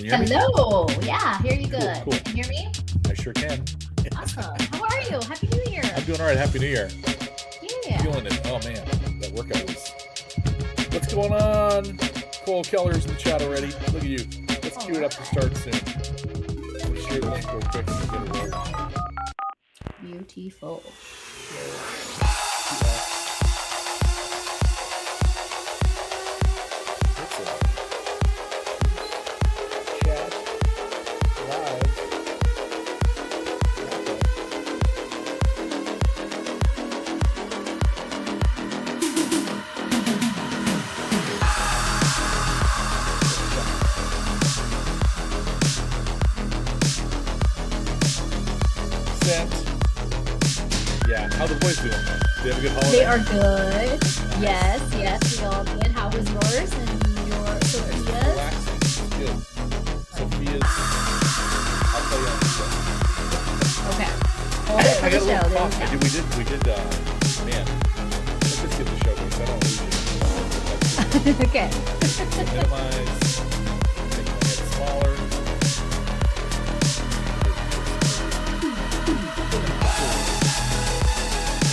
Can you hear me? Hello. Yeah, hear you good. Cool. Can you hear me? I sure can. Awesome. How are you? Happy New Year. I'm doing all right. Happy New Year. Yeah. Feeling it. Oh, man. That workout was... What's going on? Cole Keller's in the chat already. Look at you. Let's cue it up to start soon. Let me share the link real quick and get it rolling. Beautiful. Chat live. Sent. Yeah, how the boys doing? They have a good holiday? They are good. Yes, we all did. How was yours and your Sophia's? Relaxing. It's good. Sophia's. I'll tell you on the show. Okay. Hold it for I the got a show. little There cough. we go. We did, man. Let's just get the show because I don't lose you. Okay. Minimize. Make my head smaller.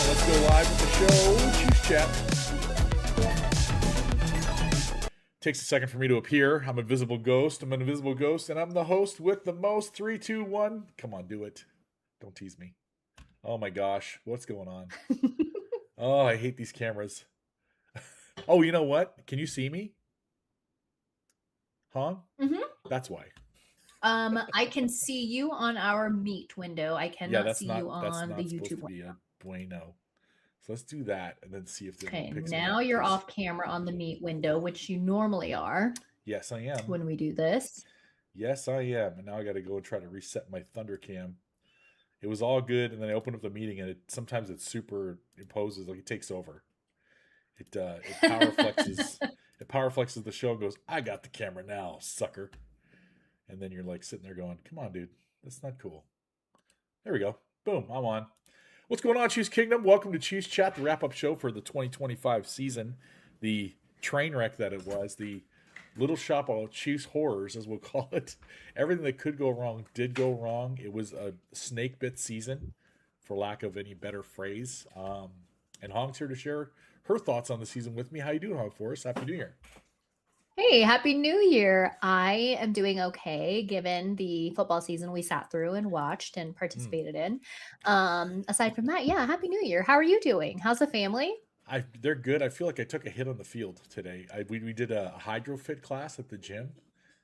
Let's go live with the show. Choose chat. Takes a second for me to appear. I'm an invisible ghost, and I'm the host with the most. 3, 2, 1. Come on, do it. Don't tease me. Oh my gosh, what's going on? Oh, I hate these cameras. Oh, you know what? Can you see me? Huong? Mhm. That's why. I can see you on our Meet window. I cannot see you on the YouTube supposed to be window. a bueno. So let's do that and then see if Okay, picks now you're off camera on the Meet window, which you normally are. Yes, I am. When we do this. Yes, I am. And now I got to go and try to reset my Thunder Cam. It was all good, and then I opened up the meeting, and sometimes it superimposes, like it takes over. It power flexes. It power flexes the show and goes, "I got the camera now, sucker." And then you're like sitting there going, "Come on, dude, that's not cool." There we go. Boom, I'm on. What's going on, Chiefs Kingdom? Welcome to Chiefs Chat, the wrap-up show for the 2025 season. The train wreck that it was, the little shop of Chiefs horrors, as we'll call it. Everything that could go wrong did go wrong. It was a snake bit season, for lack of any better phrase. And Hong's here to share her thoughts on the season with me. How you doing, Hong Forrest? Happy New Year. Hey, Happy New Year. I am doing okay given the football season we sat through and watched and participated in. Aside from that, yeah, Happy New Year. How are you doing? How's the family? They're good. I feel like I took a hit on the field today. We did a hydrofit class at the gym,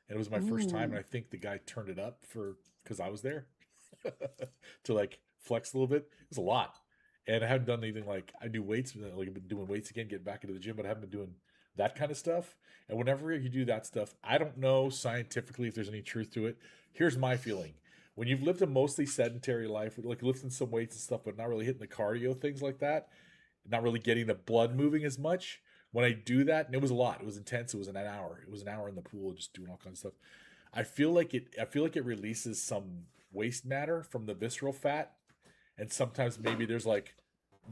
and it was my first time, and I think the guy turned it up because I was there to like flex a little bit. It was a lot, and I haven't done anything like I do weights. Like I've been doing weights again, getting back into the gym, but I haven't been doing that kind of stuff. And whenever you do that stuff, I don't know scientifically if there's any truth to it. Here's my feeling. When you've lived a mostly sedentary life, like lifting some weights and stuff, but not really hitting the cardio, things like that, not really getting the blood moving as much, when I do that, and it was a lot, it was intense, it was an hour. It was an hour in the pool just doing all kinds of stuff. I feel like it releases some waste matter from the visceral fat, and sometimes maybe there's like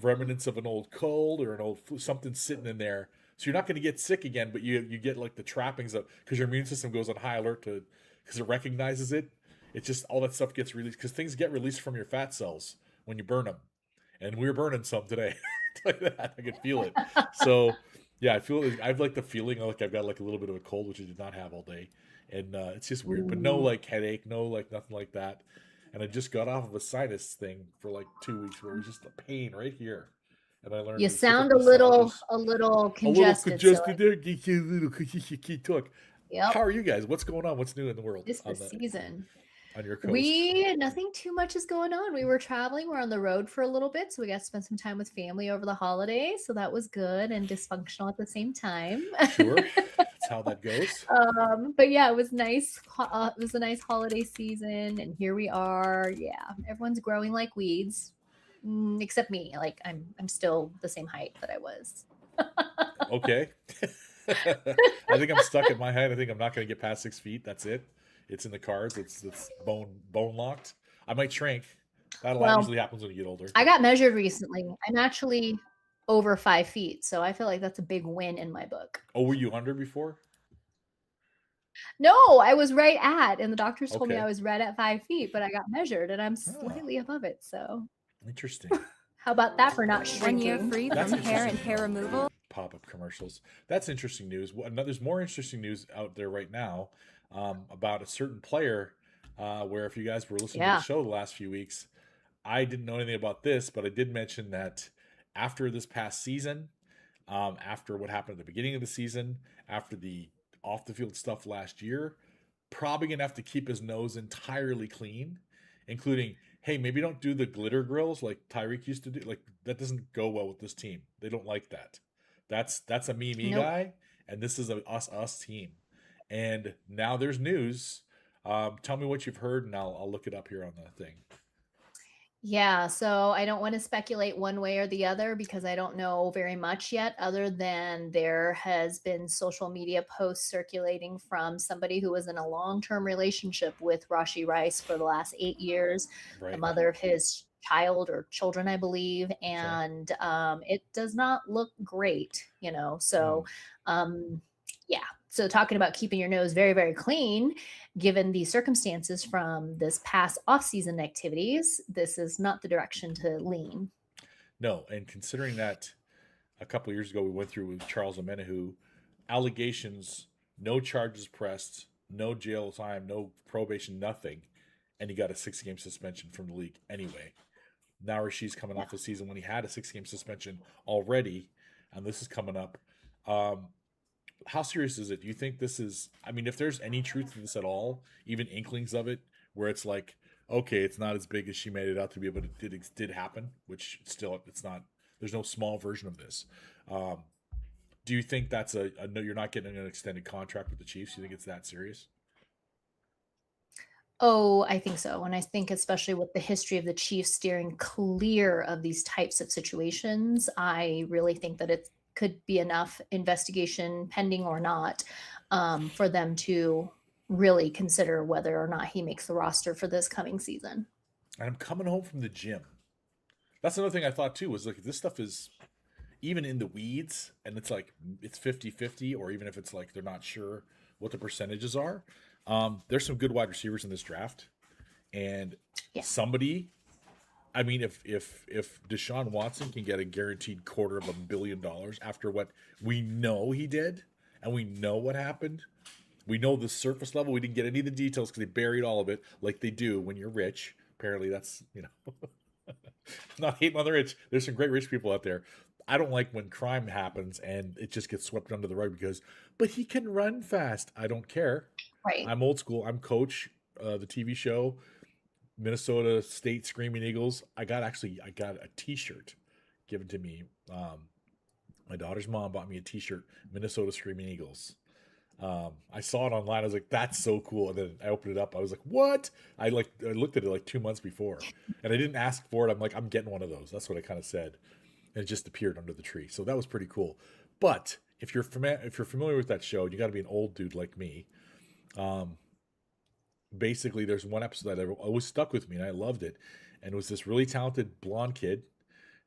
remnants of an old cold or an old flu, something sitting in there. So you're not going to get sick again, but you get like the trappings of, because your immune system goes on high alert because it recognizes it. It's just all that stuff gets released because things get released from your fat cells when you burn them, and we were burning some today. Like that, I could feel it. So yeah, I've like the feeling like I've got like a little bit of a cold, which I did not have all day, and it's just weird. But no like headache, no like nothing like that. And I just got off of a sinus thing for like 2 weeks where it was just a pain right here. And I learned you sound a little congested. A little congested there. Talk. Yep. How are you guys? What's going on? What's new in the world? This season. On your coast. Nothing too much is going on. We were traveling. We're on the road for a little bit, so we got to spend some time with family over the holidays. So that was good and dysfunctional at the same time. Sure, that's how that goes. But yeah, it was nice. It was a nice holiday season, and here we are. Yeah, everyone's growing like weeds, except me. Like I'm still the same height that I was. Okay. I think I'm stuck at my height. I think I'm not going to get past 6 feet. That's it. It's in the cards. It's bone locked. I might shrink. That usually happens when you get older. I got measured recently. I'm actually over 5 feet, so I feel like that's a big win in my book. Oh, were you under before? No, I was right at, and the doctors told me I Okay. was right at 5 feet, but I got measured and I'm Ah, slightly above it. So interesting. how about that for not 1 year shrinking? free That's from hair interesting. and hair removal. Pop-up commercials. That's interesting news. There's more interesting news out there right now about a certain player. Where if you guys were listening to the Yeah. show the last few weeks, I didn't know anything about this, but I did mention that after this past season, after what happened at the beginning of the season, after the off the field stuff last year, probably gonna have to keep his nose entirely clean, including, hey, maybe don't do the glitter grills like Tyreek used to do. Like that doesn't go well with this team. They don't like that. That's a me Nope. guy, and this is a us team. And now there's news. Tell me what you've heard, and I'll look it up here on the thing. Yeah, so I don't want to speculate one way or the other because I don't know very much yet, other than there has been social media posts circulating from somebody who was in a long-term relationship with Rashi Rice for the last 8 years, the Right. mother of his child or children, I believe, Okay. and it does not look great, you know. Hmm. So, um, yeah. So talking about keeping your nose very, very clean, given the circumstances from this past off-season activities, this is not the direction to lean. No, and considering that a couple of years ago we went through with Charles Omenihu, allegations, no charges pressed, no jail time, no probation, nothing, and he got a 6 game suspension from the league anyway. Now Rashee's coming Yeah. off a season when he had a 6 game suspension already, and this is coming up. Um, how serious is it? Do you think this is? I mean, if there's any truth to this at all, even inklings of it, where it's like, okay, it's not as big as she made it out to be, but it did happen, which still it's not. There's no small version of this. Um, do you think that's a no? You're not getting an extended contract with the Chiefs. You think it's that serious? Oh, I think so. And I think especially with the history of the Chiefs steering clear of these types of situations, I really think that it could be enough investigation pending or not for them to really consider whether or not he makes the roster for this coming season. And I'm coming home from the gym. That's another thing I thought too was like this stuff is even in the weeds and it's like it's 50-50, or even if it's like they're not sure what the percentages are. There's some good wide receivers in this draft, and Yeah. somebody, I mean, if Deshaun Watson can get a guaranteed $250 million after what we know he did, and we know what happened, we know the surface level. We didn't get any of the details because they buried all of it, like they do when you're rich. Apparently, that's not hating on the rich. There's some great rich people out there. I don't like when crime happens and it just gets swept under the rug because, but he can run fast. I don't care. Right. I'm old school. I'm Coach, the TV show, Minnesota State Screaming Eagles. I got a T-shirt given to me. My daughter's mom bought me a T-shirt, Minnesota Screaming Eagles. I saw it online. I was like, "That's so cool!" And then I opened it up. I was like, "What?" I looked at it like 2 months before, and I didn't ask for it. I'm like, "I'm getting one of those." That's what I kind of said, and it just appeared under the tree. So that was pretty cool. But if you're familiar with that show, you got to be an old dude like me. Um, basically, there's one episode that always stuck with me, and I loved it. And it was this really talented blonde kid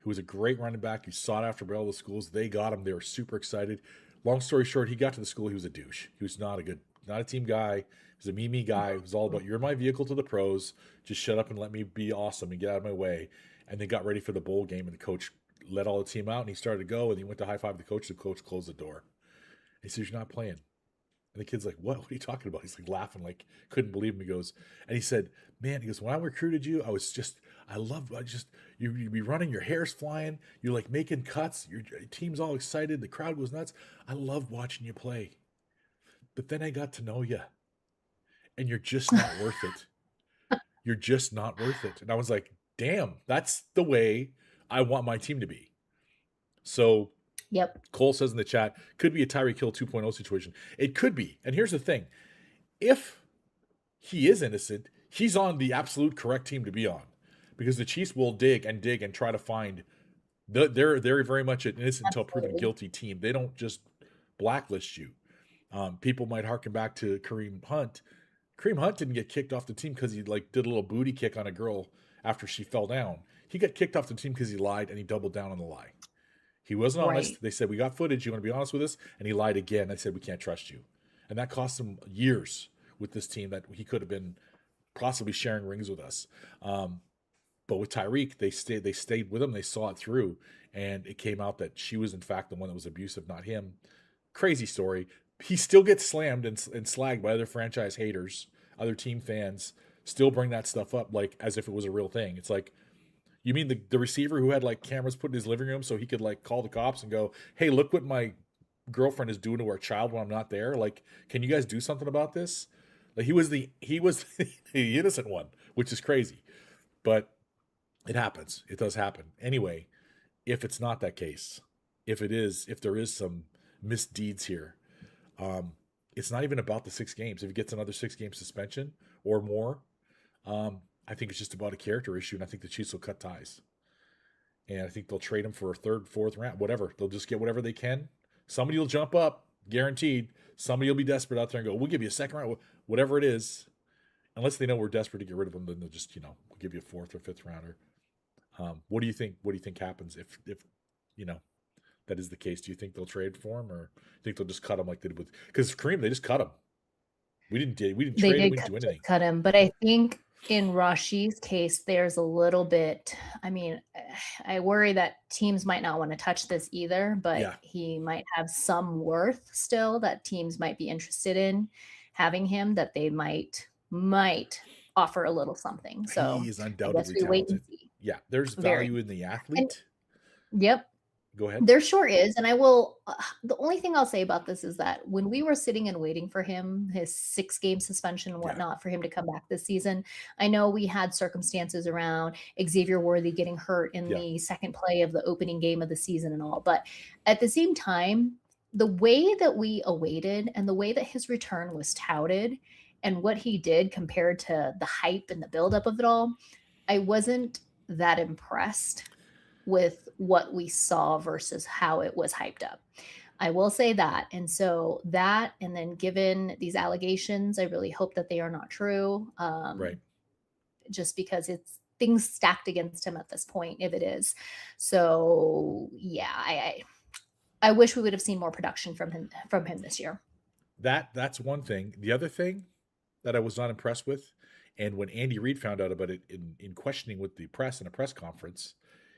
who was a great running back. He sought after by all the schools. They got him. They were super excited. Long story short, he got to the school. He was a douche. He was not a team guy. He was a me guy. It was all about you're my vehicle to the pros. Just shut up and let me be awesome and get out of my way. And they got ready for the bowl game, and the coach let all the team out, and he started to go, and he went to high five the coach. The coach closed the door. He says, "You're not playing." And the kid's like, "What? What are you talking about?" He's like laughing, like couldn't believe him. He goes, and he said, "Man," he goes, "when I recruited you, I just, you be running, your hair's flying, you're like making cuts, your team's all excited, the crowd goes nuts. I loved watching you play. But then I got to know you, and you're just not worth it. You're just not worth it." And I was like, "Damn, that's the way I want my team to be." So Yep. Cole says in the chat, could be a Tyreek Hill 2.0 situation. It could be. And here's the thing. If he is innocent, he's on the absolute correct team to be on, because the Chiefs will dig and try to find they're very much an innocent until proven Absolutely. guilty team. They don't just blacklist you. People might harken back to Kareem Hunt. Kareem Hunt didn't get kicked off the team because he like did a little booty kick on a girl after she fell down. He got kicked off the team because he lied and he doubled down on the lie. He wasn't Right. honest. They said, "We got footage. You want to be honest with us?" And he lied again. I said, "We can't trust you." and that cost him years with this team that he could have been possibly sharing rings with us. But with Tyreek, they stayed with him. They saw it through, and it came out that she was in fact the one that was abusive, not him. Crazy story. He still gets slammed and slagged by other franchise haters, other team fans. Still bring that stuff up like as if it was a real thing. It's like, you mean the receiver who had like cameras put in his living room so he could like call the cops and go, "Hey, look what my girlfriend is doing to our child when I'm not there. Like, can you guys do something about this?" Like he was the innocent one, which is crazy. But it happens. It does happen. Anyway, if it's not that case, if there is some misdeeds here, um, it's not even about the 6 games. If he gets another 6 game suspension or more, I think it's just about a character issue, and I think the Chiefs will cut ties. And I think they'll trade him for a third, fourth round, whatever. They'll just get whatever they can. Somebody will jump up, guaranteed. Somebody will be desperate out there and go, "We'll give you a second round, whatever it is." Unless they know we're desperate to get rid of them, then they'll just, we'll give you a fourth or fifth rounder. What do you think? What do you think happens if you know that is the case? Do you think they'll trade for him, or do you think they'll just cut him like they did with? Because Kareem, they just cut him. We didn't They trade him. did We didn't do just anything. cut him, but I think in Rashee's case, there's a little bit. I mean, I worry that teams might not want to touch this either, but Yeah, he might have some worth still that teams might be interested in having him, that they might offer a little something. he So is I guess undoubtedly we wait and talented. see. Yeah, there's Very. value in the And athlete. yep, Go ahead. there sure is, and I will the only thing I'll say about this is that when we were sitting and waiting for him, his 6 game suspension and Yeah, whatnot, for him to come back this season, I know we had circumstances around Xavier Worthy getting hurt in yeah, the second play of the opening game of the season and all, but at the same time, the way that we awaited and the way that his return was touted and what he did compared to the hype and the buildup of it all, I wasn't that impressed with what we saw versus how it was hyped up. I will say that. And so that, and then given these allegations, I really hope that they are not true, right. just because it's things stacked against him at this point, if it is. So yeah, I wish we would have seen more production from him this year. That's one thing. The other thing that I was not impressed with, and when Andy Reid found out about it in questioning with the press in a press conference,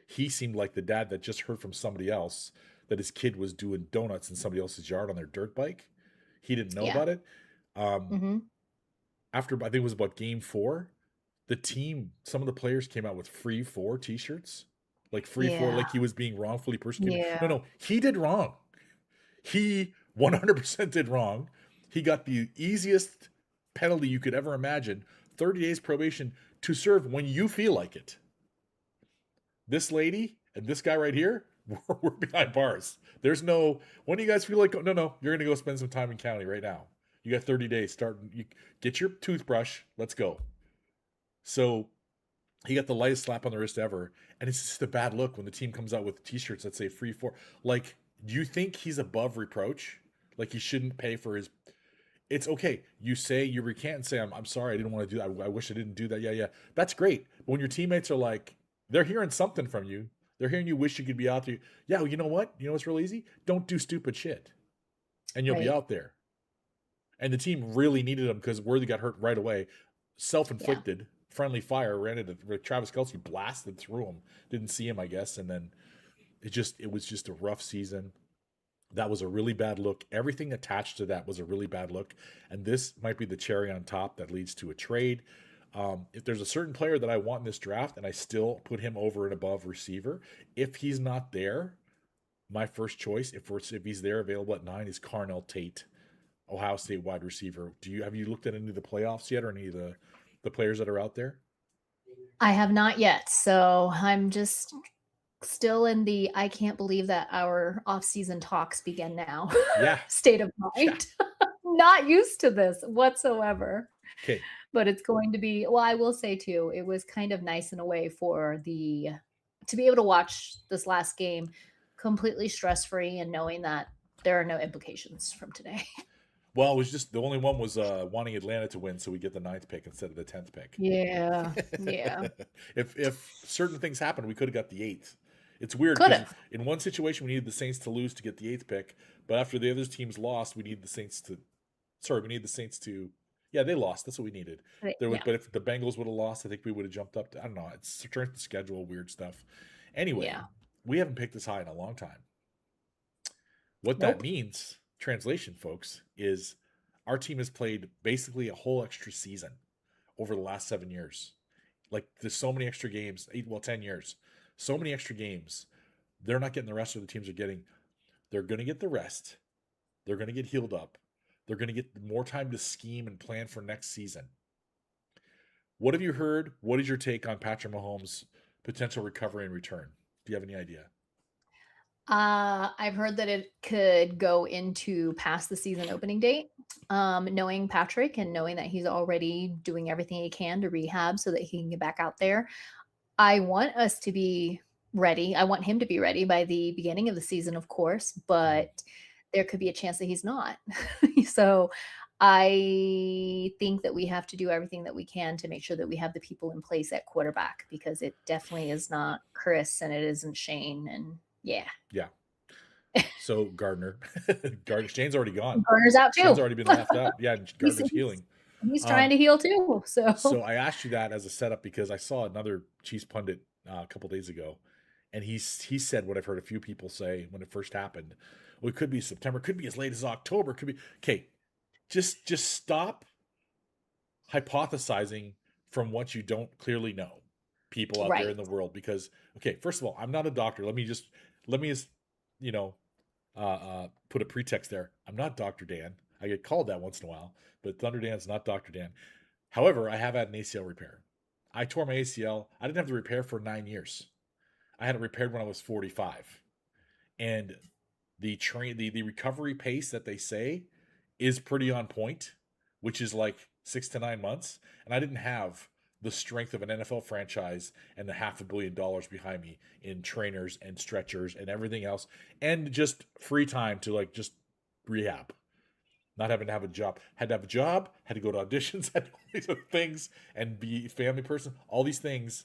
he seemed like the dad that just heard from somebody else that his kid was doing donuts in somebody else's yard on their dirt bike. He didn't know Yeah. about it. Um, Hmm. After I think it was about game 4, the team, some of the players came out with free four T-shirts, like free four, Yeah. like he was being wrongfully persecuted. No, Yeah. no, he did wrong. He 100% did wrong. He got the easiest penalty you could ever imagine, 30 days probation to serve when you feel like it. This lady and this guy right here, we're behind bars. There's no, when do you guys feel like, no, you're going to go spend some time in county right now. You got 30 days. You get your toothbrush. Let's go. So he got the lightest slap on the wrist ever. And it's just a bad look when the team comes out with t-shirts that say free for. Like, do you think he's above reproach? Like he shouldn't pay for his. It's okay. You say you recant and say, I'm sorry, I didn't want to do that. I wish I didn't do that. Yeah, yeah. That's great. But when your teammates are like, they're hearing something from you. They're hearing you wish you could be out there. Yeah, well, you know what? You know what's real easy? Don't do stupid shit. And you'll be Right. out there. And the team really needed him because Worthy got hurt right away. Yeah. Self-inflicted. Friendly fire ran into Travis Kelce, blasted through him. Didn't see him, I guess. And then it was just a rough season. That was a really bad look. Everything attached to that was a really bad look. And this might be the cherry on top that leads to a trade. If there's a certain player that I want in this draft and I still put him over and above receiver, if he's not there, my first choice, if he's there available at 9, is Carnell Tate, Ohio State wide receiver. Have you looked at any of the playoffs yet, or any of the players that are out there? I have not yet. So I'm just still in the I can't believe that our off-season talks begin now Yeah, state of yeah. mind. Not used to this whatsoever. Okay. But it's going to be, well, I will say too, it was kind of nice in a way for the to be able to watch this last game completely stress-free and knowing that there are no implications from today. Well, it was just the only one was wanting Atlanta to win, so we get the 9th pick instead of the 10th pick. Yeah. Yeah. If certain things happened, we could have got the 8th. It's weird Could because have. in one situation we needed the Saints to lose to get the 8th pick, but after the other teams lost, we need the Saints to Sorry, we need the Saints to. Yeah, they lost. That's what we needed. Yeah. But if the Bengals would have lost, I think we would have jumped up. I don't know. It's strength of schedule, weird stuff. Anyway, Yeah. we haven't picked this high in a long time. What that Nope. means, translation, folks, is our team has played basically a whole extra season over the last 7 years. Like there's so many extra games, 10 years, so many extra games. They're not getting the rest of the teams are getting. They're going to get the rest. They're going to get healed up. They're going to get more time to scheme and plan for next season. What have you heard? What is your take on Patrick Mahomes' potential recovery and return? Do you have any idea? I've heard that it could go into past the season opening date. Knowing Patrick and knowing that he's already doing everything he can to rehab so that he can get back out there, I want us to be ready. I want him to be ready by the beginning of the season, of course, but there could be a chance that he's not. So I think that we have to do everything that we can to make sure that we have the people in place at quarterback because it definitely is not Chris and it isn't Shane. And yeah. Yeah. So Gardner, Shane's already gone. Gardner's out too. Shane's already been left out. Yeah, Gardner's healing. He's trying to heal too. So I asked you that as a setup because I saw another Chiefs pundit a couple days ago, and he said what I've heard a few people say when it first happened. Well, it could be September, could be as late as October, could be okay. Just stop hypothesizing from what you don't clearly know, people out there in the world. Because okay, first of all, I'm not a doctor. Let me just you know put a pretext there. I'm not Dr. Dan. I get called that once in a while, but Thunder Dan's not Dr. Dan. However, I have had an ACL repair. I tore my ACL. I didn't have the repair for 9 years. I had it repaired when I was 45. And the recovery pace that they say is pretty on point, which is like 6 to 9 months. And I didn't have the strength of an NFL franchise and the $500 million behind me in trainers and stretchers and everything else, and just free time to like just rehab. Not having to have a job. Had to have a job, had to go to auditions, had all these other things, and be a family person. All these things.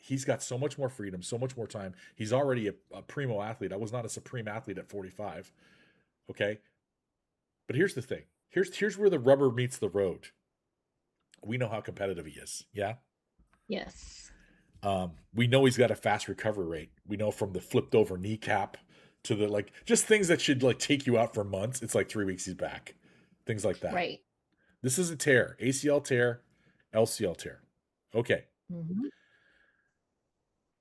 He's got so much more freedom, so much more time. He's already a primo athlete. I was not a supreme athlete at 45. Okay? But here's the thing. Here's where the rubber meets the road. We know how competitive he is. Yeah? Yes. We know he's got a fast recovery rate. We know from the flipped over kneecap to the like just things that should like take you out for months. It's like 3 weeks he's back. Things like that. Right. This is a tear. ACL tear, LCL tear. Okay. Mm-hmm.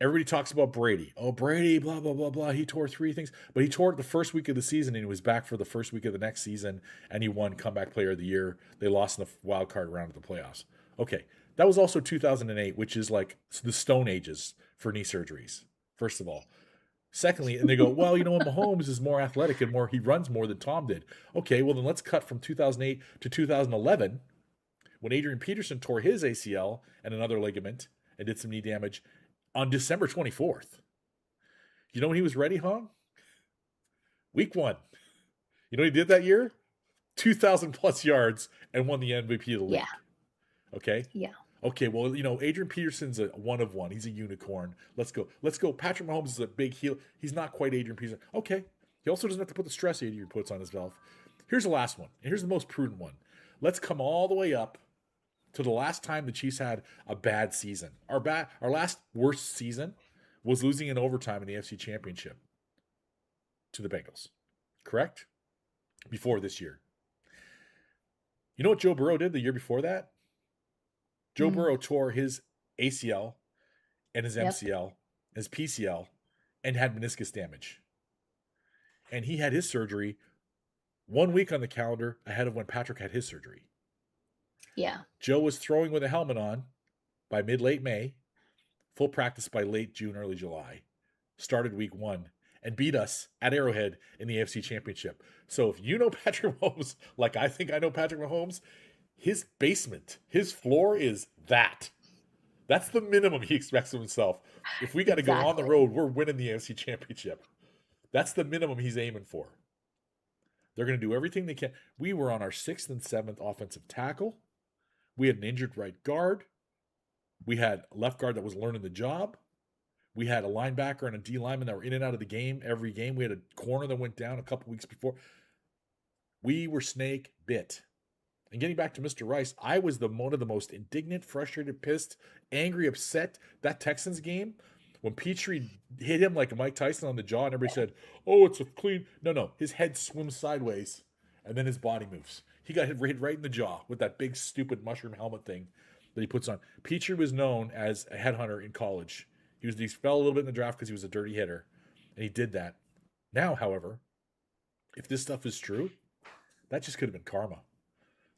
Everybody talks about Brady. Oh, Brady, blah, blah, blah, blah. He tore 3 things. But he tore it the first week of the season, and he was back for the first week of the next season, and he won Comeback Player of the Year. They lost in the wild card round of the playoffs. Okay. That was also 2008, which is like the Stone Ages for knee surgeries, first of all. Secondly, and they go, well, you know, Mahomes is more athletic and he runs more than Tom did. Okay, well, then let's cut from 2008 to 2011 when Adrian Peterson tore his ACL and another ligament and did some knee damage on December 24th. You know when he was ready, Huong? Week 1. You know what he did that year? 2,000 plus yards and won the MVP of the league. Yeah. Okay? Yeah. Okay, well, you know, Adrian Peterson's a one of one. He's a unicorn. Let's go. Patrick Mahomes is a big heel. He's not quite Adrian Peterson. Okay. He also doesn't have to put the stress Adrian puts on his valve. Here's the last one. And here's the most prudent one. Let's come all the way up to the last time the Chiefs had a bad season. Our last worst season was losing in overtime in the AFC Championship to the Bengals. Correct? Before this year. You know what Joe Burrow did the year before that? Joe Burrow tore his ACL and his MCL, his PCL, and had meniscus damage. And he had his surgery 1 week on the calendar ahead of when Patrick had his surgery. Yeah. Joe was throwing with a helmet on by mid-late May, full practice by late June, early July. Started week 1 and beat us at Arrowhead in the AFC Championship. So if you know Patrick Mahomes like I think I know Patrick Mahomes, his basement, his floor is that. That's the minimum he expects of himself. If we got to go on the road, we're winning the AFC Championship. That's the minimum he's aiming for. They're going to do everything they can. We were on our 6th and 7th offensive tackle. We had an injured right guard. We had a left guard that was learning the job. We had a linebacker and a D lineman that were in and out of the game every game. We had a corner that went down a couple weeks before. We were snake bit. And getting back to Mr. Rice, I was one of the most indignant, frustrated, pissed, angry, upset that Texans game when Petrie hit him like Mike Tyson on the jaw, and everybody said, "Oh, it's a clean." No, his head swims sideways, and then his body moves. He got hit right in the jaw with that big stupid mushroom helmet thing that he puts on. Petrie was known as a headhunter in college. He fell a little bit in the draft because he was a dirty hitter, and he did that. Now, however, if this stuff is true, that just could have been karma.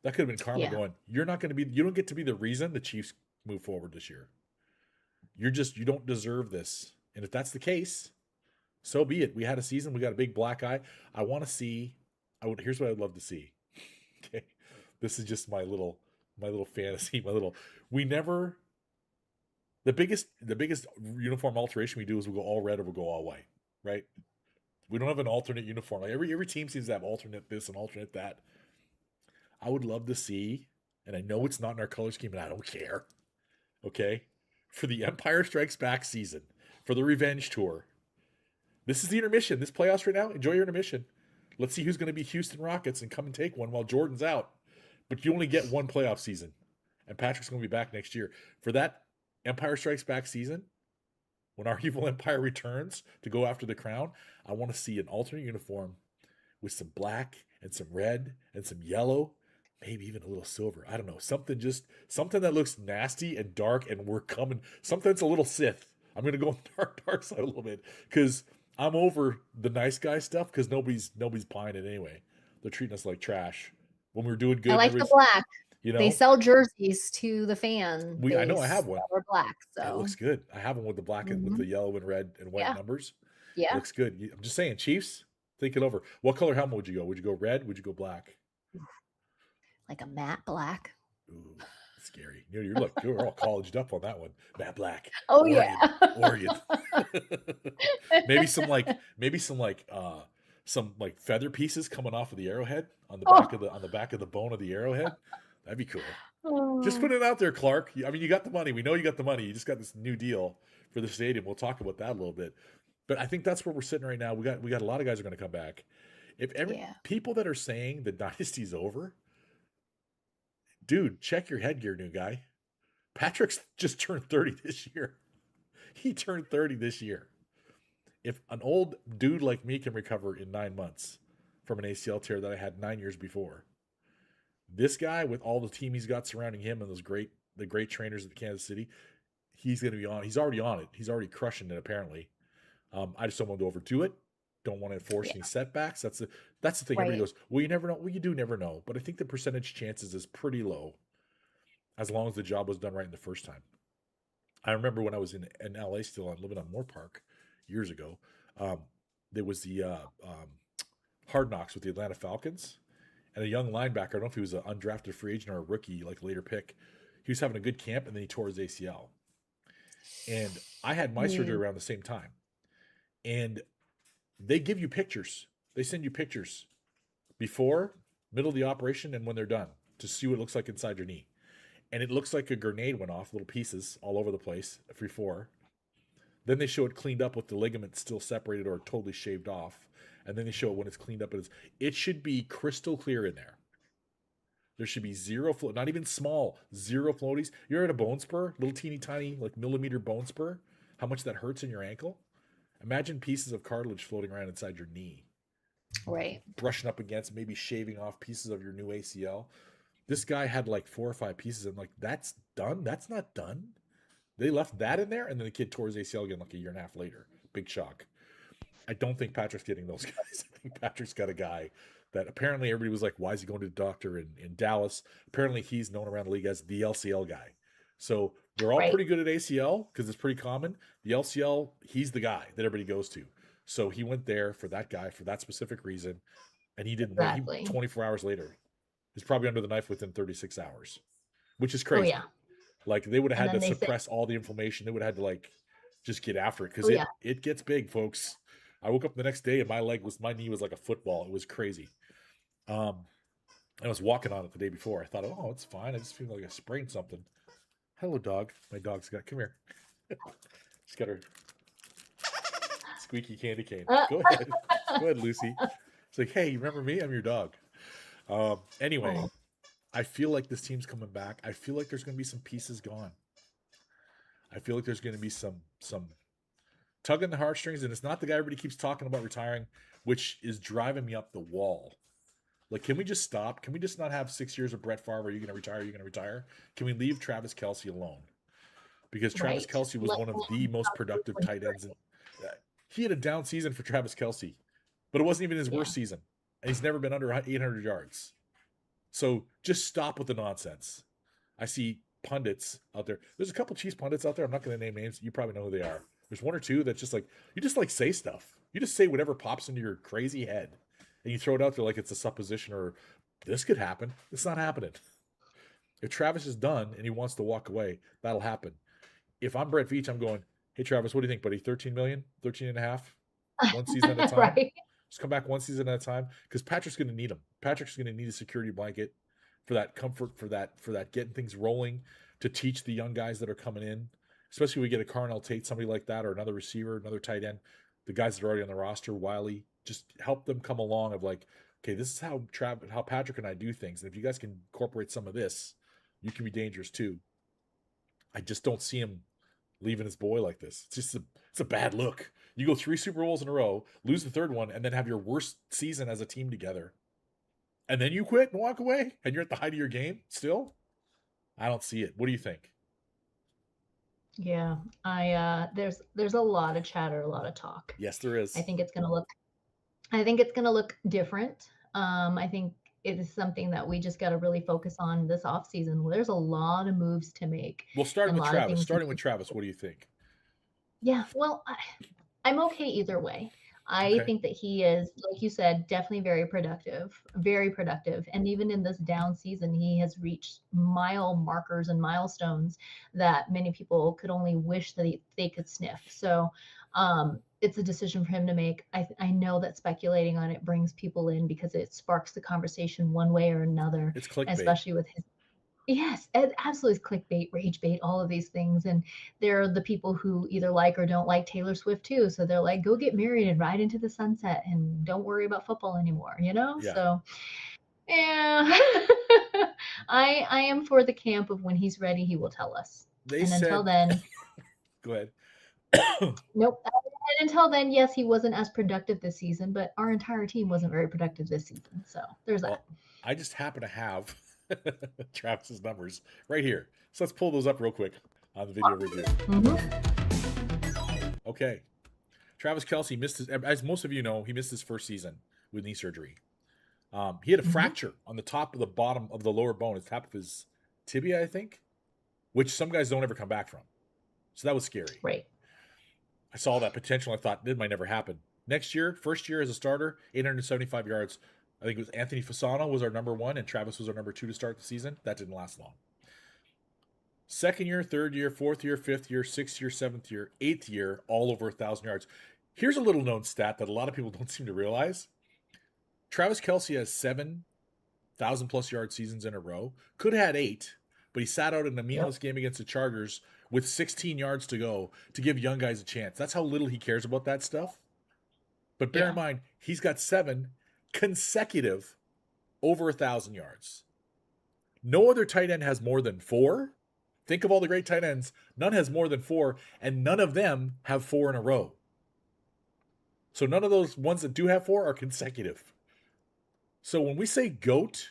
That could have been karma going, you don't get to be the reason the Chiefs move forward this year. You don't deserve this. And if that's the case, so be it. We had a season, we got a big black eye. I want to see, here's what I'd love to see. Okay. This is just my little fantasy, the biggest uniform alteration we do is we'll go all red or we'll go all white, right? We don't have an alternate uniform. Like every team seems to have alternate this and alternate that. I would love to see, and I know it's not in our color scheme, and I don't care, okay, for the Empire Strikes Back season, for the revenge tour. This is the intermission. This playoffs right now, enjoy your intermission. Let's see who's going to be Houston Rockets and come and take one while Jordan's out. But you only get one playoff season, and Patrick's going to be back next year. For that Empire Strikes Back season, when our evil empire returns to go after the crown, I want to see an alternate uniform with some black and some red and some yellow, maybe even a little silver. I don't know. Something that looks nasty and dark, and we're coming. Something that's a little Sith. I'm going to go on the dark side a little bit because I'm over the nice guy stuff because nobody's buying it anyway. They're treating us like trash. When we were doing good, I like the black. You know, they sell jerseys to the fan. I know I have one. Or black, so it looks good. I have one with the black and with the yellow and red and white numbers. Yeah, it looks good. I'm just saying, Chiefs, think it over. What color helmet would you go? Would you go red? Would you go black? Like a matte black. Ooh, scary. You're all colleged up on that one. Matte black. Oh, Oregon. maybe some feather pieces coming off of the arrowhead on the back of the bone of the arrowhead. That'd be cool. Just put it out there, Clark. I mean, you got the money. We know you got the money. You just got this new deal for the stadium. We'll talk about that a little bit. But I think that's where we're sitting right now. We got a lot of guys are going to come back. People that are saying the dynasty's over, dude, check your headgear, new guy. Patrick's just turned 30 this year. He turned 30 this year. If an old dude like me can recover in 9 months from an ACL tear that I had 9 years before, this guy, with all the team he's got surrounding him and the great trainers at Kansas City, he's going to be on. He's already on it. He's already crushing it, apparently. I just don't want to overdo it. Don't want to force any setbacks. That's the thing. Right. Everybody goes, well, you never know. Well, you do never know. But I think the percentage chances is pretty low as long as the job was done right in the first time. I remember when I was in LA still, living on Moore Park years ago, there was the Hard Knocks with the Atlanta Falcons. And a young linebacker, I don't know if he was an undrafted free agent or a rookie, like later pick, he was having a good camp, and then he tore his ACL. And I had my surgery around the same time. And they give you pictures. They send you pictures before, middle of the operation, and when they're done to see what it looks like inside your knee. And it looks like a grenade went off, little pieces all over the place before. Then they show it cleaned up with the ligaments still separated or totally shaved off. And then they show it when it's cleaned up. It should be crystal clear in there. There should be zero float, not even small, zero floaties. You're at a bone spur, little teeny tiny, like millimeter bone spur. How much that hurts in your ankle? Imagine pieces of cartilage floating around inside your knee. Right. Brushing up against, maybe shaving off pieces of your new ACL. This guy had like 4 or 5 pieces. I'm like, that's done? That's not done. They left that in there, and then the kid tore his ACL again like a year and a half later. Big shock. I don't think Patrick's getting those guys. I think Patrick's got a guy that apparently everybody was like, why is he going to the doctor in Dallas? Apparently he's known around the league as the LCL guy. So they're all pretty good at ACL because it's pretty common. The LCL, he's the guy that everybody goes to. So he went there for that guy for that specific reason, and he didn't wait. 24 hours later, he's probably under the knife within 36 hours, which is crazy. Oh, yeah. Like they would have had to suppress all the inflammation. They would have had to like just get after it because it gets big, folks. I woke up the next day and my knee was like a football. It was crazy. I was walking on it the day before. I thought, oh, it's fine. I just feel like I sprained something. Hello, dog. My dog's come here. She's got her squeaky candy cane. Go ahead, Lucy. It's like, hey, you remember me? I'm your dog. Anyway, Oh, I feel like this team's coming back. I feel like there's going to be some pieces gone. I feel like there's going to be some tugging the heartstrings, and it's not the guy everybody keeps talking about retiring, which is driving me up the wall. Like, can we just stop? Can we just not have 6 years of Brett Favre? Are you going to retire? Are you going to retire? Can we leave Travis Kelce alone? Because Travis Right. Kelce was Let one of the him most come through productive when he's tight ends. ready. He had a down season for Travis Kelce, but it wasn't even his Yeah. worst season. And he's never been under 800 yards. So just stop with the nonsense. I see pundits out there. There's a couple Chiefs pundits out there. I'm not going to name names. You probably know who they are. There's one or two that's just like, you just like say stuff. You just say whatever pops into your crazy head. And you throw it out there like it's a supposition or this could happen. It's not happening. If Travis is done and he wants to walk away, that'll happen. If I'm Brett Veach, I'm going, hey, Travis, what do you think, buddy? 13 million? 13 and a half? One season at a time? Right. Just come back one season at a time because Patrick's going to need him. Patrick's going to need a security blanket for that comfort, for that getting things rolling, to teach the young guys that are coming in, especially when we get a Carnell Tate, somebody like that, or another receiver, another tight end, the guys that are already on the roster, Wiley, just help them come along of like, okay, this is how Patrick and I do things, and if you guys can incorporate some of this, you can be dangerous too. I just don't see him leaving his boy like this. It's a bad look. You go 3 Super Bowls in a row, lose the third one, and then have your worst season as a team together. And then you quit and walk away, and you're at the height of your game still? I don't see it. What do you think? yeah. There's a lot of chatter, a lot of talk. Yes, there is. I think it's gonna look different. I think it is something that we just got to really focus on this off season. There's a lot of moves to make Well, starting and a with lot of Travis. things. Starting with Travis, what do you think? Yeah, well, I'm okay either way. I Okay. think that he is, like you said, definitely very productive, very productive. And even in this down season, he has reached mile markers and milestones that many people could only wish that they could sniff. So it's a decision for him to make. I know that speculating on it brings people in because it sparks the conversation one way or another, It's clickbait. especially with his. Yes, it absolutely is clickbait, rage bait, all of these things. And there are the people who either like or don't like Taylor Swift too. So they're like, go get married and ride into the sunset and don't worry about football anymore, you know? Yeah. So yeah. I am for the camp of when he's ready, he will tell us. They And until said, then, go ahead. nope. And until then, yes, he wasn't as productive this season, but our entire team wasn't very productive this season. So there's that. Well, I just happen to have Travis's numbers right here. So let's pull those up real quick on the video review. Mhm. Okay. Travis Kelce missed his, as most of you know, he missed his first season with knee surgery. He had a Mhm. fracture on the top of the bottom of the lower bone, the top of his tibia, I think, which some guys don't ever come back from. So that was scary. Right. I saw that potential. I thought it might never happen. Next year, first year as a starter, 875 yards. I think it was Anthony Fasano was our number one, and Travis was our number 2 to start the season. That didn't last long. Second year, third year, fourth year, fifth year, sixth year, seventh year, eighth year, all over 1,000 yards. Here's a little known stat that a lot of people don't seem to realize. Travis Kelce has 7,000 plus yard seasons in a row. Could have had 8, but he sat out in a meaningless game against the Chargers with 16 yards to go to give young guys a chance. That's how little he cares about that stuff. But bear in mind, he's got 7 consecutive over 1,000 yards. No other tight end has more than 4. Think of all the great tight ends. None has more than 4, and none of them have 4 in a row. So none of those ones that do have 4 are consecutive. So when we say GOAT,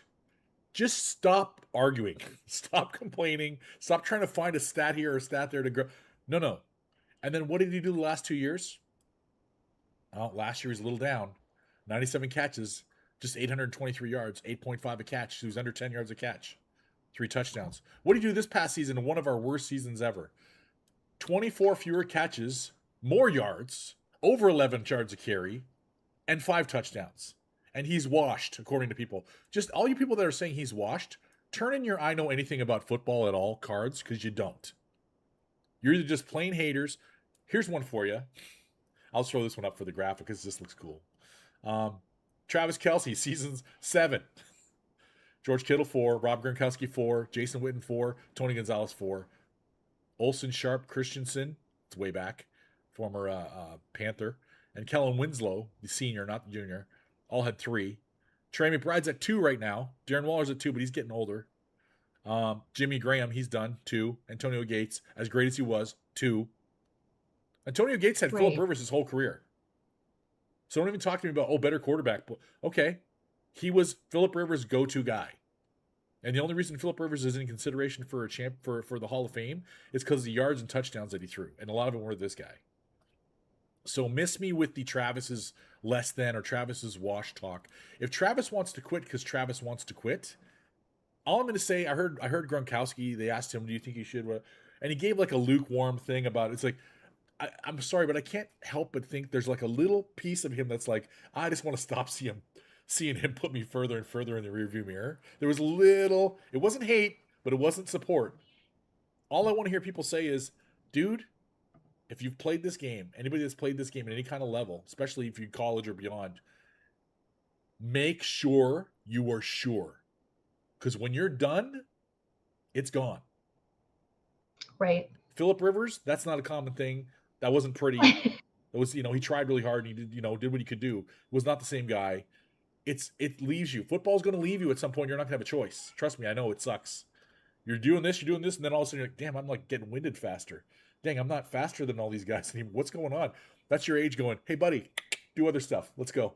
just stop arguing. Stop complaining. Stop trying to find a stat here or a stat there to grow. No. And then what did he do the last 2 years? Well, last year he was a little down. 97 catches, just 823 yards, 8.5 a catch. So he was under 10 yards a catch. 3 touchdowns. What did he do this past season in one of our worst seasons ever? 24 fewer catches, more yards, over 11 yards a carry, and 5 touchdowns. And he's washed, according to people. Just all you people that are saying he's washed, turn in your I know anything about football at all cards, because you don't. You're either just plain haters. Here's one for you. I'll throw this one up for the graphic because this looks cool. Travis Kelce, seasons 7. George Kittle 4, Rob Gronkowski 4, Jason Witten 4, Tony Gonzalez 4, Olsen Sharp Christensen, it's way back, former Panther, and Kellen Winslow, the senior, not the junior, all had 3. Trey McBride's at 2 right now. Darren Waller's at 2, but he's getting older. Jimmy Graham, he's done 2. Antonio Gates, as great as he was, 2. Antonio Gates had Philip Rivers his whole career. So don't even talk to me about, better quarterback. Okay. He was Philip Rivers' go-to guy. And the only reason Philip Rivers is in consideration for for the Hall of Fame is because of the yards and touchdowns that he threw. And a lot of them were this guy. So miss me with the Travis is less than or Travis is wash talk. If Travis wants to quit because Travis wants to quit, all I'm going to say, I heard Gronkowski, they asked him, do you think he should? And he gave like a lukewarm thing about it. It's like, I'm sorry, but I can't help but think there's like a little piece of him that's like, I just want to stop seeing him put me further and further in the rearview mirror. There was little, it wasn't hate, but it wasn't support. All I want to hear people say is, dude, if you've played this game, anybody that's played this game at any kind of level, especially if you're college or beyond, make sure you are sure. Because when you're done, it's gone. Right. Philip Rivers, that's not a common thing. That wasn't pretty. It was, he tried really hard and he did what he could do. It was not the same guy. It leaves you. Football's going to leave you at some point. You're not going to have a choice. Trust me, I know it sucks. You're doing this, and then all of a sudden you're like, damn, I'm like getting winded faster. Dang, I'm not faster than all these guys anymore. What's going on? That's your age going, hey, buddy, do other stuff. Let's go.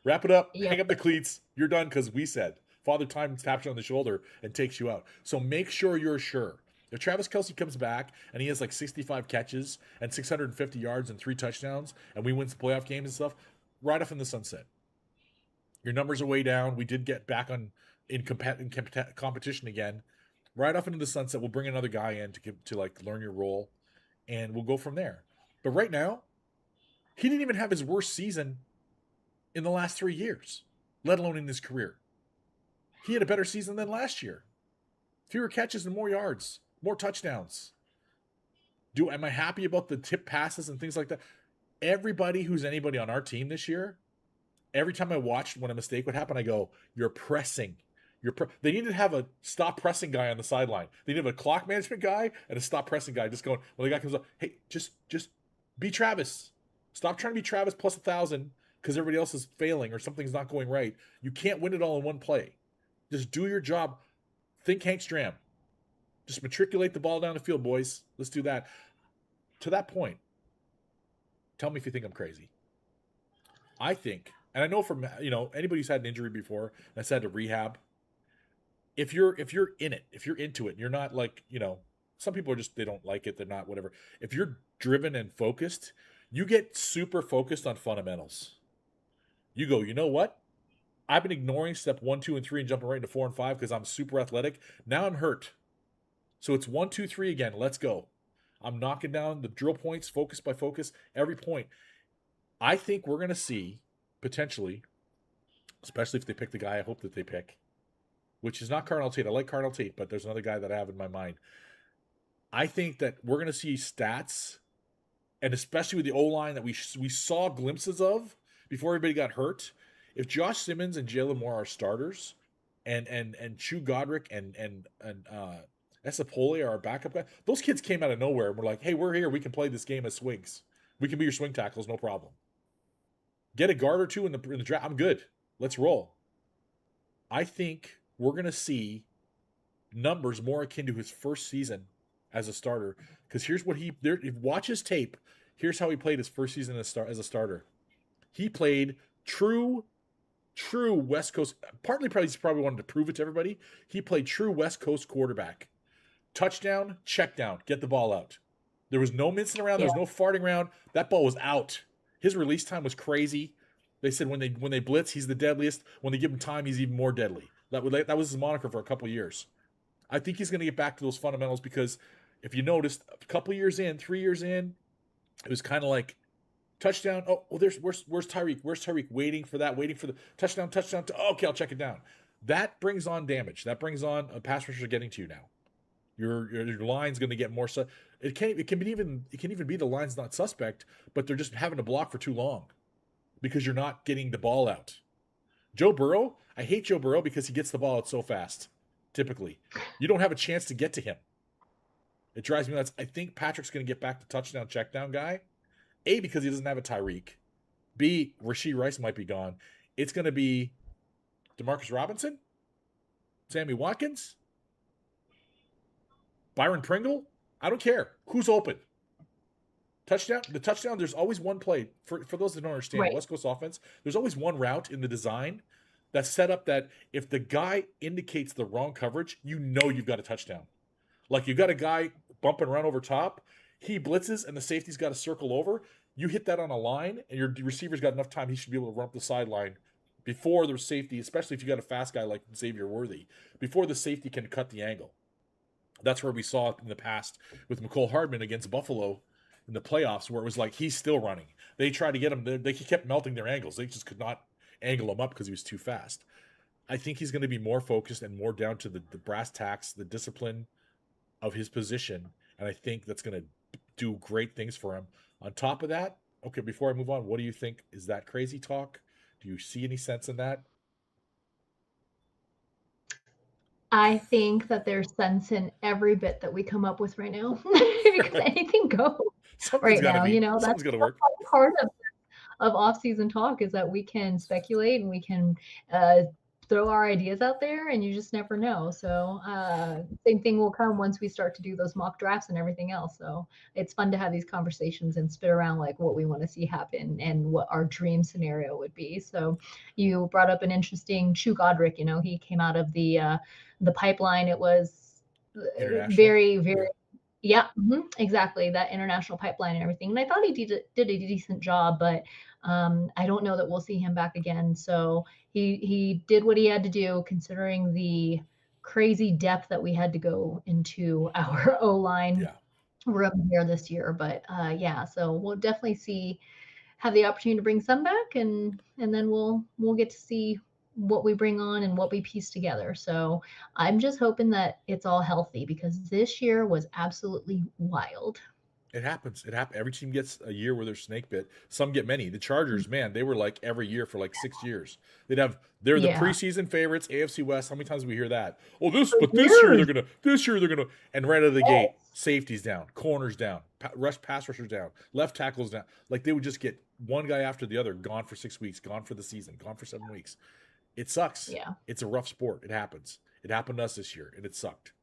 Wrap it up. Yep. Hang up the cleats. You're done because we said. Father Time taps you on the shoulder and takes you out. So make sure you're sure. If Travis Kelce comes back and he has like 65 catches and 650 yards and 3 touchdowns and we win some playoff games and stuff, right off in the sunset. Your numbers are way down. We did get back in competition again. Right off into the sunset, we'll bring another guy in to like learn your role, and we'll go from there. But right now, he didn't even have his worst season in the last 3 years, let alone in his career. He had a better season than last year. Fewer catches and more yards, more touchdowns. Am I happy about the tip passes and things like that? Everybody who's anybody on our team this year, every time I watched when a mistake would happen, I go, you're pressing. They needed to have a stop pressing guy on the sideline. They needed a clock management guy and a stop pressing guy. Just going, when the guy comes up, hey, just be Travis. Stop trying to be Travis plus 1,000 because everybody else is failing or something's not going right. You can't win it all in one play. Just do your job. Think Hank Stram. Just matriculate the ball down the field, boys. Let's do that. To that point, tell me if you think I'm crazy. I think, and I know from anybody who's had an injury before that's had to rehab, if you're in it, if you're into it, and you're not like, some people are just, they don't like it, they're not whatever. If you're driven and focused, you get super focused on fundamentals. You go, you know what? I've been ignoring step 1, 2, and 3 and jumping right into 4 and 5 because I'm super athletic. Now I'm hurt. So it's 1, 2, 3 again. Let's go. I'm knocking down the drill points, focus by focus, every point. I think we're going to see, potentially, especially if they pick the guy I hope that they pick, which is not Cardinal Tate. I like Cardinal Tate, but there's another guy that I have in my mind. I think that we're going to see stats, and especially with the O-line that we saw glimpses of before everybody got hurt. If Josh Simmons and Jalen Moore are starters, and Chu Godric and Esapole are our backup guy, those kids came out of nowhere and were like, hey, we're here. We can play this game as swings. We can be your swing tackles, no problem. Get a guard or two in the draft. I'm good. Let's roll. I think we're going to see numbers more akin to his first season as a starter. Because here's what watch his tape. Here's how he played his first season as a starter. He played true West Coast. Partly probably he's probably wanted to prove it to everybody. He played true West Coast quarterback. Touchdown, check down, get the ball out. There was no mincing around. There was no farting around. That ball was out. His release time was crazy. They said when they blitz, he's the deadliest. When they give him time, he's even more deadly. That was his moniker for a couple of years. I think he's going to get back to those fundamentals because if you noticed, a couple of years in, 3 years in, it was kind of like touchdown. Oh, where's Tyreek? Where's Tyreek? Waiting for the touchdown. Okay, I'll check it down. That brings on damage. That brings on a pass rusher getting to you now. Your line's going to get more. It can even be the line's not suspect, but they're just having to block for too long because you're not getting the ball out. Joe Burrow, I hate Joe Burrow because he gets the ball out so fast. Typically, you don't have a chance to get to him. It drives me nuts. I think Patrick's going to get back to touchdown, check down guy. A, because he doesn't have a Tyreek. B, Rashee Rice might be gone. It's going to be Demarcus Robinson, Sammy Watkins, Byron Pringle. I don't care who's open. The touchdown, there's always one play. For those that don't understand, Right. West Coast offense, there's always one route in the design that's set up that if the guy indicates the wrong coverage, you know you've got a touchdown. Like you've got a guy bump and run over top, he blitzes and the safety's got to circle over. You hit that on a line and your receiver's got enough time, he should be able to run up the sideline before the safety, especially if you got a fast guy like Xavier Worthy, before the safety can cut the angle. That's where we saw it in the past with McCole Hardman against Buffalo in the playoffs, where it was like he's still running. They tried to get him. They kept melting their angles. They just could not angle him up because he was too fast. I think he's going to be more focused and more down to the brass tacks, the discipline of his position, and I think that's going to do great things for him. On top of that, okay, before I move on, what do you think? Is that crazy talk? Do you see any sense in that? I think that there's sense in every bit that we come up with right now because anything goes Something's right got to now. be. You know, that's Something's got to work. part of off-season talk is that we can speculate and we can throw our ideas out there, and you just never know. So same thing will come once we start to do those mock drafts and everything else. So it's fun to have these conversations and spit around like what we want to see happen and what our dream scenario would be. So you brought up an interesting Chu Godric. You know, he came out of the pipeline. It was International. very, very. Yeah, exactly. That international pipeline and everything. And I thought he did a decent job, but I don't know that we'll see him back again. So he did what he had to do, considering the crazy depth that we had to go into our O line Yeah. room here this year. But yeah, so we'll definitely have the opportunity to bring some back, and then we'll get to see what we bring on and what we piece together. So I'm just hoping that it's all healthy because this year was absolutely wild. It happens. It happens. Every team gets a year where they're snake bit. Some get many. The Chargers, man, they were like every year for like 6 years. They're the Yeah. preseason favorites, AFC West. How many times do we hear that? Oh, this For year they're years. gonna, and right out of the gate, Yes. safeties down, corners down, pass rushers down, left tackles down. Like they would just get one guy after the other gone for 6 weeks, gone for the season, gone for 7 weeks. It sucks. Yeah. It's a rough sport. It happens. It happened to us this year, and it sucked.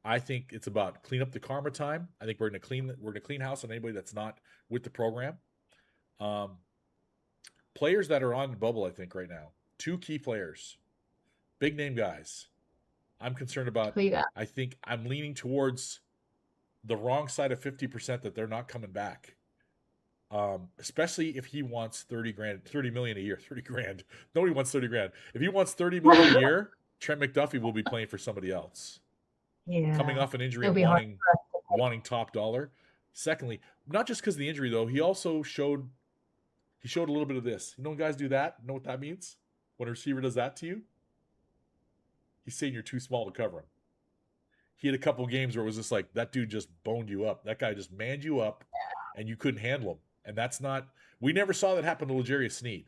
I think it's about clean up the karma time. I think we're gonna clean house on anybody that's not with the program. Players that are on the bubble, I think right now, 2 key players, big name guys. I'm concerned about. Who you got? I think I'm leaning towards the wrong side of 50% that they're not coming back. Especially if he wants 30 million a year, 30 grand. Nobody wants 30 grand. If he wants 30 million a year, Trent McDuffie will be playing for somebody else. Yeah. Coming off an injury It'll and be hard wanting top dollar. Secondly, not just because of the injury though, he also showed a little bit of this. You know when guys do that? You know what that means? When a receiver does that to you? He's saying you're too small to cover him. He had a couple games where it was just like that dude just boned you up. That guy just manned you up and you couldn't handle him. And that's not, we never saw that happen to L'Jarius Sneed.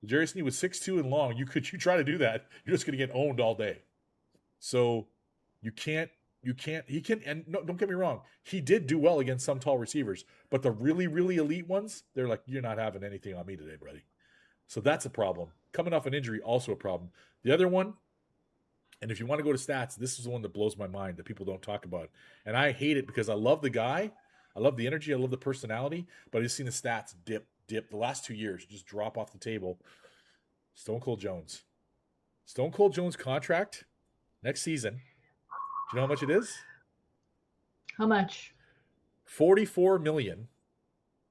L'Jarius Sneed was 6'2" and long. You try to do that, you're just going to get owned all day. So he can, and no, don't get me wrong, he did do well against some tall receivers, but the really, really elite ones, they're like, you're not having anything on me today, buddy. So that's a problem. Coming off an injury, also a problem. The other one, and if you want to go to stats, this is the one that blows my mind that people don't talk about. And I hate it because I love the guy. I love the energy. I love the personality. But I've seen the stats dip. The last 2 years just drop off the table. Stone Cold Jones. Stone Cold Jones contract next season. Do you know how much it is? How much? $44 million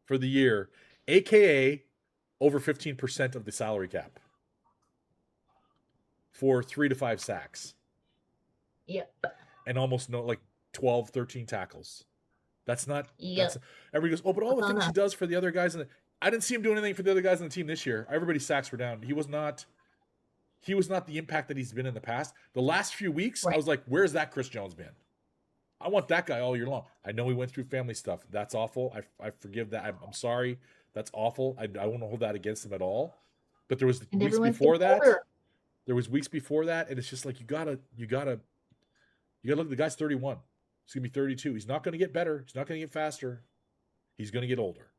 for the year, aka over 15% of the salary cap for 3 to 5 sacks. Yep. And almost 12, 13 tackles. That's not. Yep. Everybody goes, oh, but all the That's things not he does for the other guys. I didn't see him doing anything for the other guys on the team this year. Everybody's sacks were down. He was not the impact that he's been in the past. The last few weeks, Right. I was like, where's that Chris Jones been? I want that guy all year long. I know he went through family stuff. That's awful. I forgive that. I'm sorry. That's awful. I won't hold that against him at all. But there was And weeks everyone's before getting that. older. There was weeks before that, and it's just like you gotta look. The guy's 31. He's gonna be 32. He's not gonna get better. He's not gonna get faster. He's gonna get older.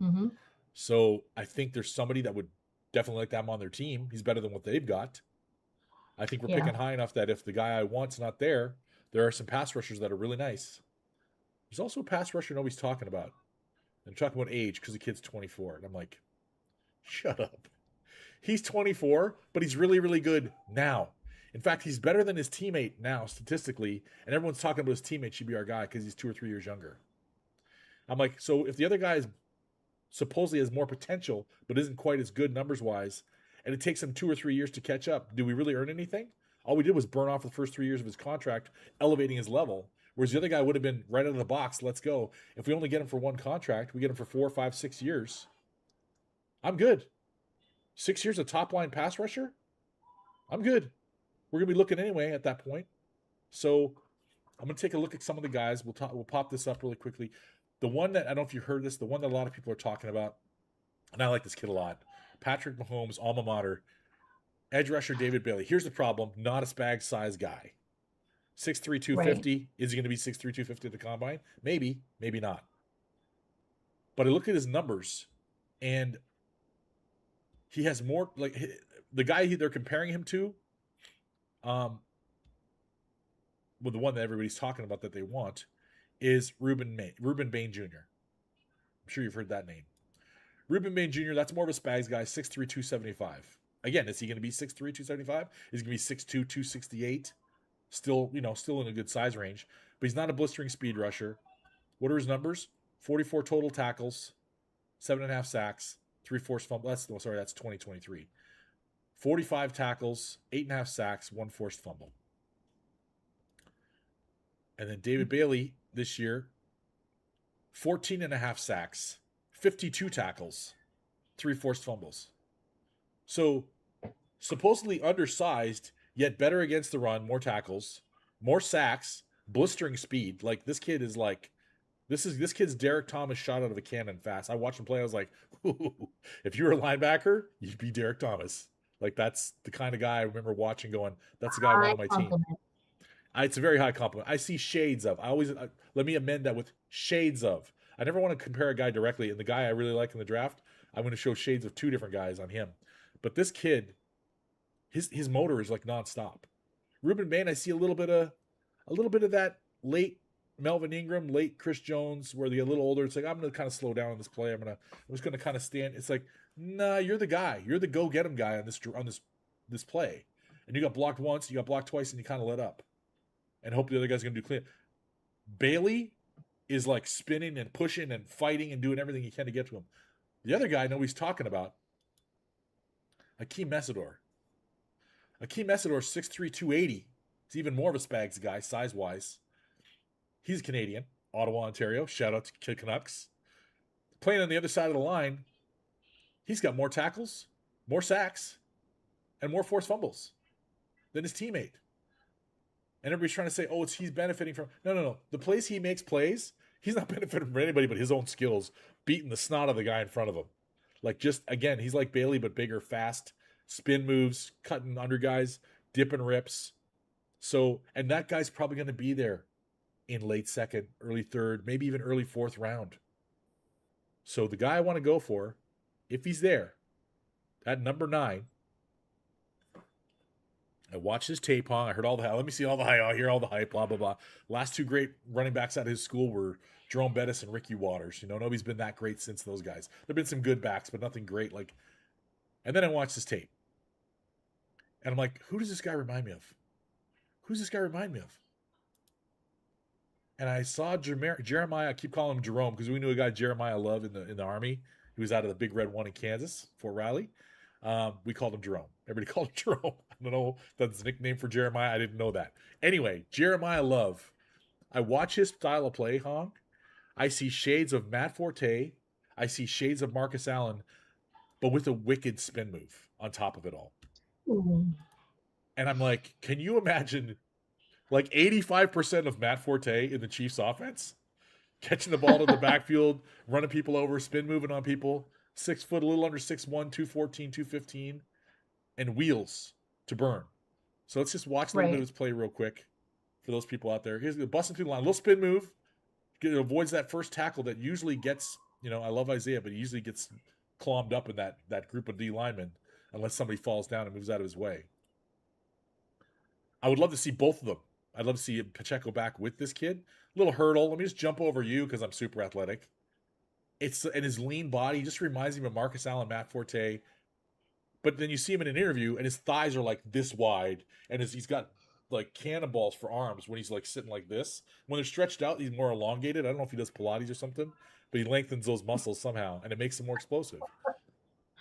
Mm-hmm. So I think there's somebody that would definitely like to have him on their team. He's better than what they've got. I think we're Yeah. picking high enough that if the guy I want's not there, there are some pass rushers that are really nice. There's also a pass rusher nobody's talking about. I'm talking about age because the kid's 24. And I'm like, shut up. He's 24, but he's really, really good now. In fact, he's better than his teammate now, statistically. And everyone's talking about his teammate should be our guy because he's 2 or 3 years younger. I'm like, so if the other guy is supposedly has more potential, but isn't quite as good numbers-wise, and it takes him 2 or 3 years to catch up, do we really earn anything? All we did was burn off the first 3 years of his contract, elevating his level. Whereas the other guy would have been right out of the box, let's go. If we only get him for one contract, we get him for 4, 5, 6 years. I'm good. 6 years of top-line pass rusher? I'm good. We're going to be looking anyway at that point. So I'm going to take a look at some of the guys. We'll pop this up really quickly. The one that, I don't know if you heard this, the one that a lot of people are talking about, and I like this kid a lot, Patrick Mahomes' alma mater, edge rusher David Bailey. Here's the problem, not a Spags size guy. 6'3", 250. Right. Is he going to be 6'3", 250 at the combine? Maybe, maybe not. But I look at his numbers, and he has more, like, the guy they're comparing him to, well, the one that everybody's talking about that they want, is Reuben Bain Jr. I'm sure you've heard that name. Reuben Bain Jr., that's more of a Spags guy, 6'3", 275. Again, is he going to be 6'3", 275? Is he going to be 6'2", 268? Still in a good size range. But he's not a blistering speed rusher. What are his numbers? 44 total tackles, 7.5 sacks, 3 forced fumbles. That's 2023. 45 tackles, 8.5 sacks, 1 forced fumble. And then David Bailey this year, 14.5 sacks, 52 tackles, 3 forced fumbles. So supposedly undersized, yet better against the run, more tackles, more sacks, blistering speed. Like, this kid is like, this kid's Derek Thomas shot out of a cannon fast. I watched him play. I was like, ooh, if you were a linebacker, you'd be Derek Thomas. Like, that's the kind of guy I remember watching going, that's the guy I want on my team. It's a very high compliment. I see shades of. Let me amend that with shades of. I never want to compare a guy directly. And the guy I really like in the draft, I'm going to show shades of 2 different guys on him. But this kid, his motor is like nonstop. Reuben Bain, I see a little bit of that late Melvin Ingram, late Chris Jones, where they get a little older. It's like, I'm going to kind of slow down on this play. I'm just going to kind of stand. It's like, nah, you're the guy. You're the go get him guy on this play. And you got blocked once, you got blocked twice, and you kind of let up. And hope the other guy's going to do clean. Bailey is like spinning and pushing and fighting and doing everything he can to get to him. The other guy I know he's talking about, Akeem Messidor. Akeem Messidor, 6'3", 280. He's even more of a Spags guy, size-wise. He's Canadian, Ottawa, Ontario. Shout out to Canucks. Playing on the other side of the line, he's got more tackles, more sacks, and more forced fumbles than his teammate. And everybody's trying to say, oh, he's benefiting from... No. The plays he makes plays, he's not benefiting from anybody but his own skills, beating the snot of the guy in front of him. Like, just, again, he's like Bailey, but bigger, fast, spin moves, cutting under guys, dipping rips. So, and that guy's probably going to be there in late second, early third, maybe even early fourth round. So the guy I want to go for, if he's there, at number 9, I watched his tape, Huong. I heard all the hype. Let me see all the hype. I hear all the hype, blah, blah, blah. Last 2 great running backs out of his school were Jerome Bettis and Ricky Waters. Nobody's been that great since those guys. There have been some good backs, but nothing great. And then I watched his tape. And I'm like, who does this guy remind me of? Who's this guy remind me of? And I saw Jeremiah. I keep calling him Jerome because we knew a guy Jeremiah Love in the Army. He was out of the Big Red One in Kansas, Fort Riley. We called him Jerome. Everybody called him Jerome. I don't know if that's a nickname for Jeremiah. I didn't know that. Anyway, Jeremiah Love. I watch his style of play, Huong. I see shades of Matt Forte. I see shades of Marcus Allen, but with a wicked spin move on top of it all. Mm-hmm. And I'm like, can you imagine like 85% of Matt Forte in the Chiefs offense? Catching the ball to the backfield, running people over, spin moving on people. 6 foot, a little under 6'1", 214, 215, and wheels to burn. So let's just watch a little bit of his play real quick for those people out there. Here's the busting through the line, a little spin move. It avoids that first tackle that usually gets, I love Isaiah, but he usually gets clombed up in that group of D linemen. unless somebody falls down and moves out of his way. I would love to see both of them. I'd love to see Pacheco back with this kid. Little hurdle. Let me just jump over you because I'm super athletic. And his lean body just reminds me of Marcus Allen, Matt Forte. But then you see him in an interview, and his thighs are like this wide, and he's got like cannonballs for arms when he's like sitting like this. When they're stretched out, he's more elongated. I don't know if he does Pilates or something, but he lengthens those muscles somehow, and it makes him more explosive.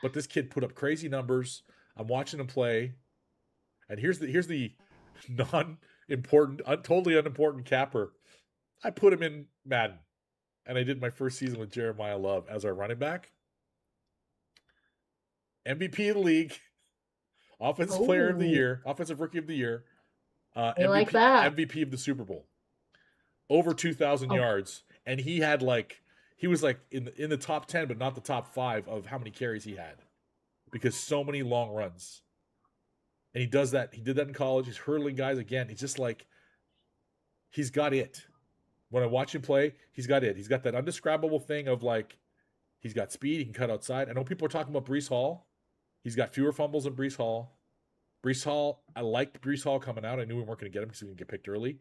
But this kid put up crazy numbers. I'm watching him play, and here's the non-important, totally unimportant capper. I put him in Madden, and I did my first season with Jeremiah Love as our running back. MVP of the league, offensive player of the year, offensive rookie of the year, I like that. MVP of the Super Bowl, over 2,000 yards, and he was like in the top 10, but not the top 5 of how many carries he had, because so many long runs. And he does that. He did that in college. He's hurdling guys again. He's just like, he's got it. When I watch him play, he's got it. He's got that undescribable thing of like, he's got speed. He can cut outside. I know people are talking about Breece Hall. He's got fewer fumbles than Breece Hall. Breece Hall, I liked Breece Hall coming out. I knew we weren't going to get him because he didn't get picked early.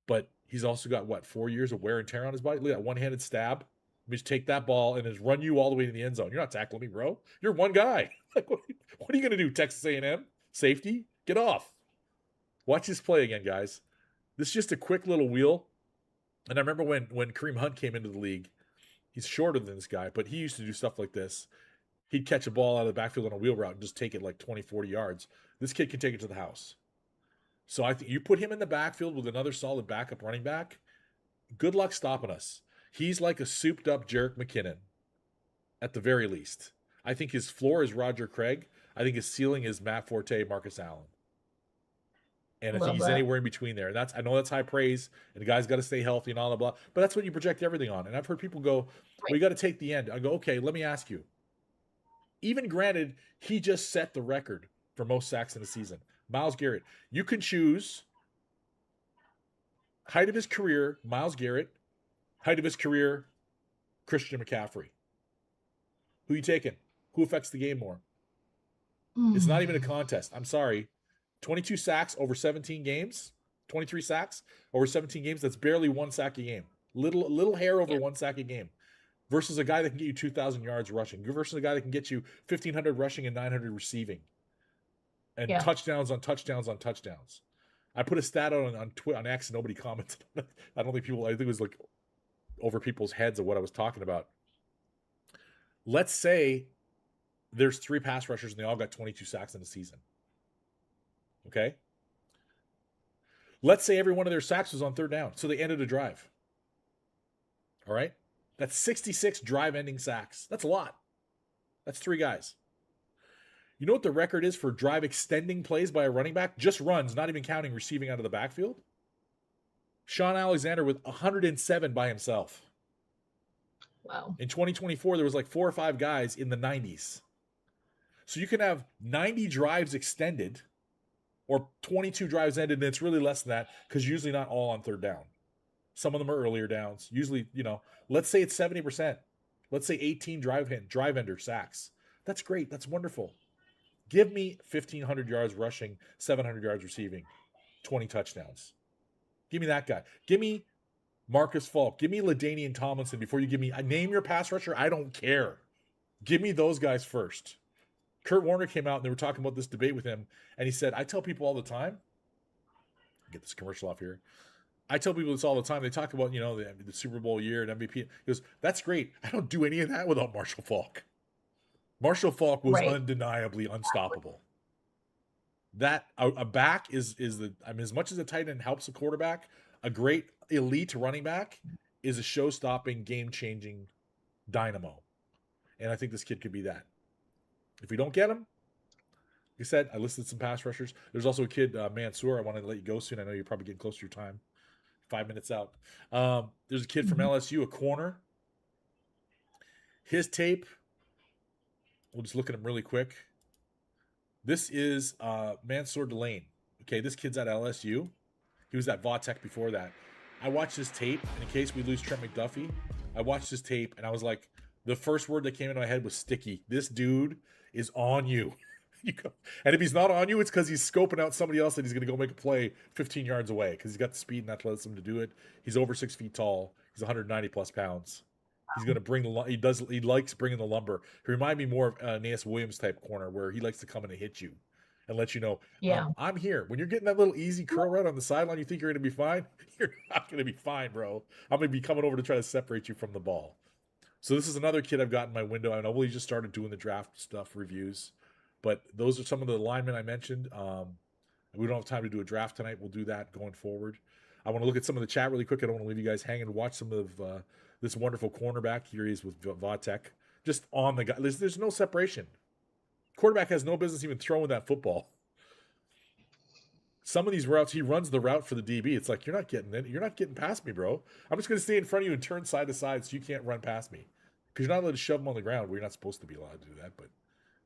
But he's also got, 4 years of wear and tear on his body? Look at that one-handed stab. Let me just take that ball and just run you all the way to the end zone. You're not tackling me, bro. You're one guy. Like, what are you going to do, Texas A&M? Safety? Get off. Watch this play again, guys. This is just a quick little wheel. And I remember when Kareem Hunt came into the league, he's shorter than this guy, but he used to do stuff like this. He'd catch a ball out of the backfield on a wheel route and just take it like 20, 40 yards. This kid can take it to the house. So I think you put him in the backfield with another solid backup running back, good luck stopping us. He's like a souped-up Jerick McKinnon, at the very least. I think his floor is Roger Craig. I think his ceiling is Matt Forte, Marcus Allen. And I think he's anywhere in between there. And I know that's high praise, and the guy's got to stay healthy and all that blah. But that's what you project everything on. And I've heard people go, well, you got to take the end. I go, okay, let me ask you. Even granted, he just set the record for most sacks in a season. Myles Garrett. You can choose height of his career, Myles Garrett. Height of his career, Christian McCaffrey. Who you taking? Who affects the game more? It's not even a contest. I'm sorry. 22 sacks over 17 games, 23 sacks over 17 games, that's barely one sack a game. Little hair over one sack a game. Versus a guy that can get you 2,000 yards rushing. Versus a guy that can get you 1,500 rushing and 900 receiving. And touchdowns on touchdowns on touchdowns. I put a stat out on X and nobody commented on it. I think it was like over people's heads of what I was talking about. Let's say there's 3 pass rushers and they all got 22 sacks in a season. Okay? Let's say every one of their sacks was on third down, so they ended a drive. All right? That's 66 drive-ending sacks. That's a lot. That's 3 guys. You know what the record is for drive-extending plays by a running back? Just runs, not even counting receiving out of the backfield. Sean Alexander with 107 by himself. Wow. In 2024, there was like 4 or 5 guys in the 90s. So you can have 90 drives extended or 22 drives ended, and it's really less than that because usually not all on third down. Some of them are earlier downs. Usually, let's say it's 70%. Let's say 18 drive-ender sacks. That's great. That's wonderful. Give me 1,500 yards rushing, 700 yards receiving, 20 touchdowns. Give me that guy. Give me Marcus Falk. Give me LaDainian Tomlinson before you give me... Name your pass rusher. I don't care. Give me those guys first. Kurt Warner came out and they were talking about this debate with him, and he said, I tell people all the time... Get this commercial off here. I tell people this all the time. They talk about, the Super Bowl year and MVP. He goes, that's great. I don't do any of that without Marshall Faulk. Marshall Faulk was undeniably unstoppable. That a back is as much as a tight end helps a quarterback, a great elite running back is a show-stopping, game-changing dynamo. And I think this kid could be that. If we don't get him, like I said, I listed some pass rushers. There's also a kid, Mansoor. I wanted to let you go soon. I know you're probably getting close to your time. 5 minutes out. There's a kid from LSU, a corner. His tape, we'll just look at him really quick. This is Mansoor Delane. Okay, this kid's at LSU. He was at Vautech before that. I watched his tape, and in case we lose Trent McDuffie, I watched his tape, and I was like, the first word that came into my head was sticky. This dude is on you. You go, and if he's not on you, it's because he's scoping out somebody else that he's going to go make a play 15 yards away because he's got the speed and athleticism to do it. He's over 6 feet tall. He's 190 plus pounds. He's going to bring the. He likes bringing the lumber. He remind me more of an A.S. Williams type corner where he likes to come in and hit you, and let you know, Yeah. I'm here. When you're getting that little easy curl route on the sideline, you think you're going to be fine. You're not going to be fine, bro. I'm going to be coming over to try to separate you from the ball. So this is another kid I've got in my window. I know we just started doing the draft stuff reviews, but those are some of the linemen I mentioned. We don't have time to do a draft tonight. We'll do that going forward. I want to look at some of the chat really quick. I don't want to leave you guys hanging. Watch some of this wonderful cornerback. Here he is with Vatek. Just on the guy. There's no separation. Quarterback has no business even throwing that football. Some of these routes, he runs the route for the DB. It's like, you're not getting it. You're not getting past me, bro. I'm just going to stay in front of you and turn side to side so you can't run past me. Because you're not allowed to shove them on the ground. Well, you're not supposed to be allowed to do that. But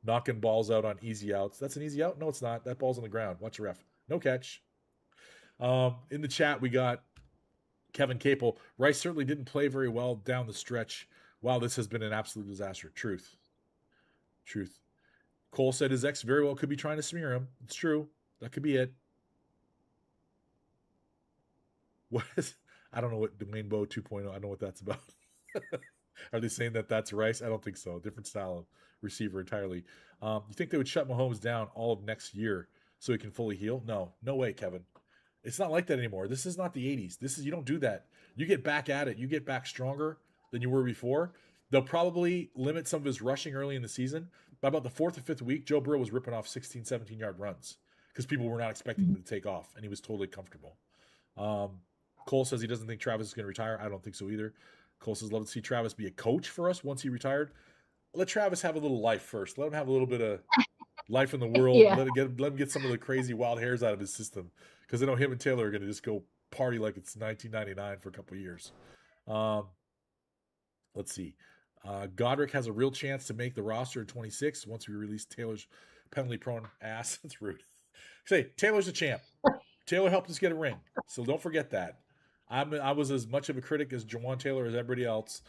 knocking balls out on easy outs. That's an easy out? No, it's not. That ball's on the ground. Watch the ref. No catch. In the chat, we got Kevin Capel. Rice certainly didn't play very well down the stretch. Wow, this has been an absolute disaster. Truth. Cole said his ex very well could be trying to smear him. It's true. That could be it. What is? I don't know what Dwayne Bowe 2.0. I know what that's about. Are they saying that that's Rice? I don't think so. Different style of receiver entirely. You think they would shut Mahomes down all of next year so he can fully heal? No way, Kevin. It's not like that anymore. This is not the 80s. You don't do that. You get back at it. You get back stronger than you were before. They'll probably limit some of his rushing early in the season. By about the 4th or 5th week, Joe Burrow was ripping off 16, 17-yard runs because people were not expecting him to take off, and he was totally comfortable. Cole says he doesn't think Travis is going to retire. I don't think so either. Cole says, love to see Travis be a coach for us once he retired. Let Travis have a little life first. Let him have a little bit of life in the world. Yeah. Let him get some of the crazy wild hairs out of his system. Because I know him and Taylor are going to just go party like it's 1999 for a couple of years. Let's see. Godric has a real chance to make the roster in 26 once we release Taylor's penalty-prone ass. That's rude. Say, Taylor's a champ. Taylor helped us get a ring. So don't forget that. I was as much of a critic as Jawan Taylor as everybody else.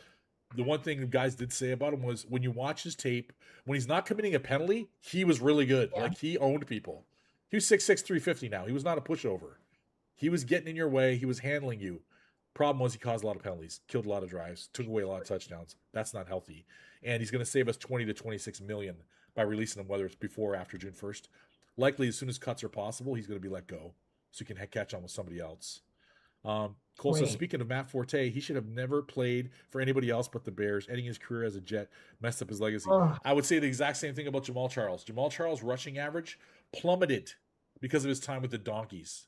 The one thing the guys did say about him was when you watch his tape, when he's not committing a penalty, he was really good. Yeah. Like, he owned people. He was 6'6", 350 now. He was not a pushover. He was getting in your way. He was handling you. Problem was he caused a lot of penalties, killed a lot of drives, took away a lot of touchdowns. That's not healthy. And he's going to save us 20 to 26 million by releasing him, whether it's before or after June 1st. Likely, as soon as cuts are possible, he's going to be let go so he can catch on with somebody else. Cole says, speaking of Matt Forte, he should have never played for anybody else but the Bears. Ending his career as a Jet messed up his legacy. I would say the exact same thing about Jamal Charles. Jamal Charles' rushing average plummeted because of his time with the Donkeys.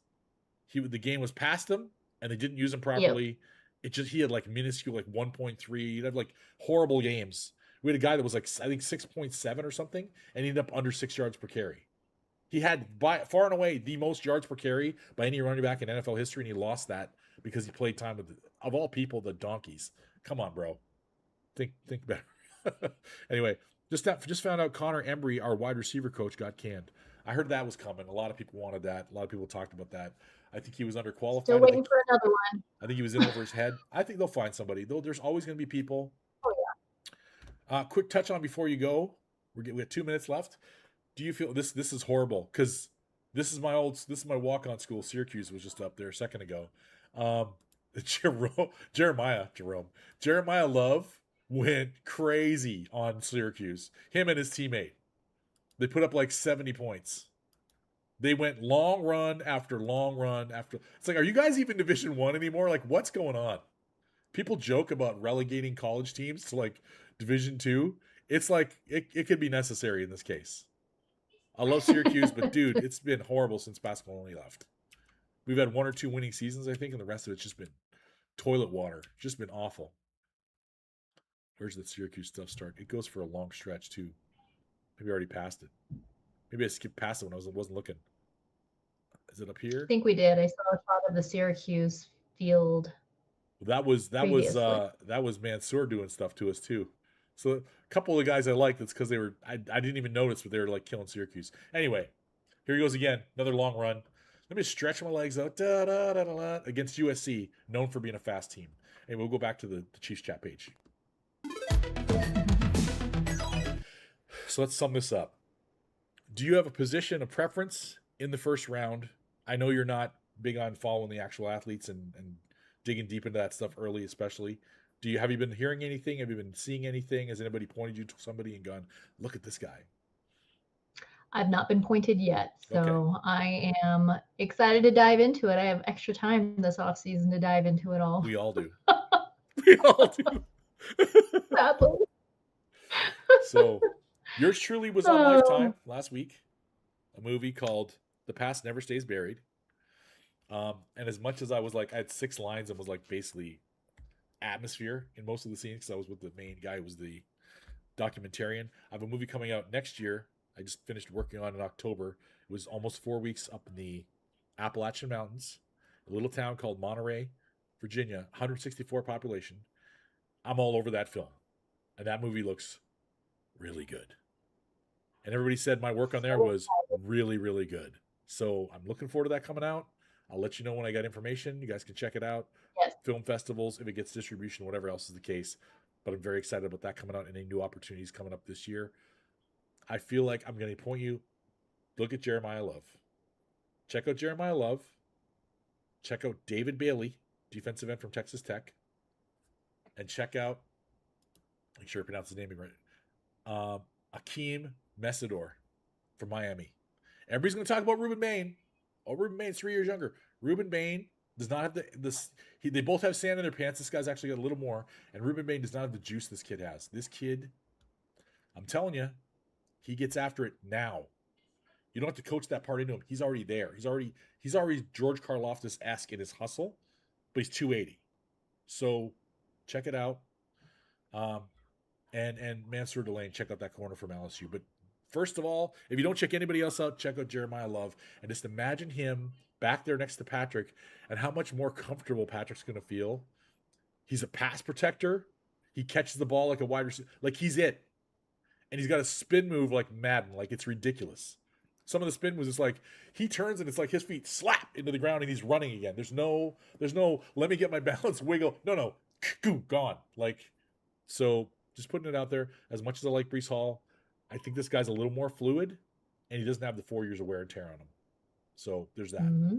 The game was past him, and they didn't use him properly. Yep. He had like minuscule, like 1.3. He'd have like horrible games. We had a guy that was like, I think 6.7 or something, and he ended up under 6 yards per carry. He had by far and away the most yards per carry by any running back in NFL history, and he lost that because he played time with, of all people, the Donkeys. Come on, bro. Think better. Anyway, just found out Connor Embry, our wide receiver coach, got canned. I heard that was coming. A lot of people wanted that. A lot of people talked about that. I think he was underqualified. Still waiting for another one. I think he was in over his head. I think they'll find somebody. Though there's always going to be people. Oh, yeah. Quick touch on before you go. We have 2 minutes left. Do you feel this is horrible? Because this is my walk-on school. Syracuse was just up there a second ago. Jeremiah Love went crazy on Syracuse. Him and his teammate. They put up like 70 points. They went long run after long run after. It's like, are you guys even Division I anymore? Like, what's going on? People joke about relegating college teams to like Division II. It's like it could be necessary in this case. I love Syracuse, but dude, it's been horrible since Pasqualoni left. We've had 1 or 2 winning seasons, I think, and the rest of it's just been toilet water. Just been awful. Where's the Syracuse stuff start? It goes for a long stretch too. Maybe I already passed it. Maybe I skipped past it when I wasn't looking. Is it up here? I think we did. I saw a shot of the Syracuse field. That was Mansour doing stuff to us too. So a couple of the guys I liked, it's because they were I didn't even notice, but they were like killing Syracuse. Anyway, here he goes again. Another long run. Let me stretch my legs out. Against USC, known for being a fast team. And we'll go back to the Chiefs chat page. So let's sum this up. Do you have a position, a preference in the first round? I know you're not big on following the actual athletes and digging deep into that stuff early, especially. Have you been hearing anything? Have you been seeing anything? Has anybody pointed you to somebody and gone, look at this guy? I've not been pointed yet, Okay. so I am excited to dive into it. I have extra time this off season to dive into it all. We all do. We all do. Sadly. So, yours truly was on Oh, Lifetime last week, a movie called The Past Never Stays Buried. And as much as I was like, I had 6 lines and was like basically atmosphere in most of the scenes because I was with the main guy who was the documentarian. I have a movie coming out next year. I just finished working on in October. It was almost 4 weeks up in the Appalachian Mountains, a little town called Monterey, Virginia, 164 population. I'm all over that film. And that movie looks really good. And everybody said my work on there was really, really good. So I'm looking forward to that coming out. I'll let you know when I got information. You guys can check it out. yes. Film festivals, if it gets distribution, whatever else is the case. But I'm very excited about that coming out and any new opportunities coming up this year. I feel like I'm going to point you. Look at Jeremiah Love. Check out Jeremiah Love. Check out David Bailey, defensive end from Texas Tech. And check out, make sure I pronounce his name right, Akeem Messidor from Miami. Everybody's going to talk about Ruben Bain. Oh, Ruben Bain's 3 years younger. Ruben Bain does not have they both have sand in their pants. This guy's actually got a little more. And Ruben Bain does not have the juice this kid has. This kid, I'm telling you, he gets after it now. You don't have to coach that part into him. He's already there. He's already George Karlaftis-esque in his hustle, but he's 280. So check it out. And Mansour Delane, check out that corner from LSU. But first of all, if you don't check anybody else out, check out Jeremiah Love. And just imagine him back there next to Patrick and how much more comfortable Patrick's going to feel. He's a pass protector. He catches the ball like a wide receiver. Like he's it. And he's got a spin move like Madden. Like it's ridiculous. Some of the spin moves, it's like he turns and it's like his feet slap into the ground and he's running again. There's no let me get my balance wiggle. No. Gone. Like, so just putting it out there. As much as I like Breece Hall, I think this guy's a little more fluid and he doesn't have the 4 years of wear and tear on him. So there's that. Mm-hmm.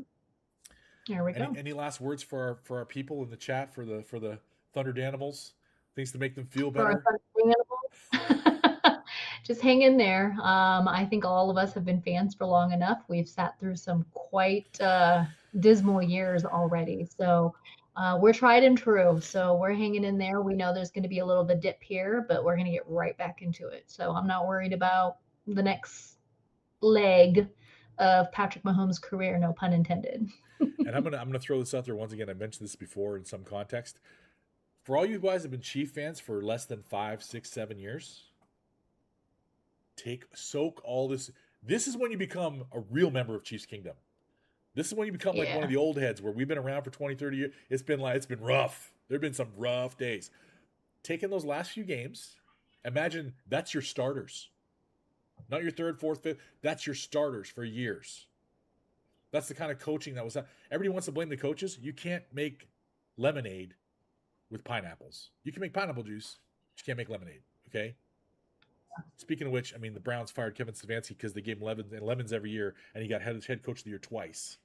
There we go. Any last words for our people in the chat for the Thunder Danimals? Things to make them feel For our better. Thunder Animals. Just hang in there. I think all of us have been fans for long enough. We've sat through some quite dismal years already. So we're tried and true. So we're hanging in there. We know there's going to be a little bit dip here, but we're going to get right back into it. So I'm not worried about the next leg of Patrick Mahomes' career, no pun intended. And I'm gonna throw this out there once again. I mentioned this before in some context. For all you guys have been Chief fans for less than 5, 6, 7 years, soak all this. This is when you become a real member of Chiefs Kingdom. This is when you become like one of the old heads where we've been around for 20, 30 years. It's been rough. There have been some rough days. Taking those last few games, imagine that's your starters. Not your third, fourth, fifth. That's your starters for years. That's the kind of coaching that was. Everybody wants to blame the coaches. You can't make lemonade with pineapples. You can make pineapple juice, but you can't make lemonade. Okay. Speaking of which, I mean, the Browns fired Kevin Stefanski because they gave him lemons every year, and he got head coach of the year twice.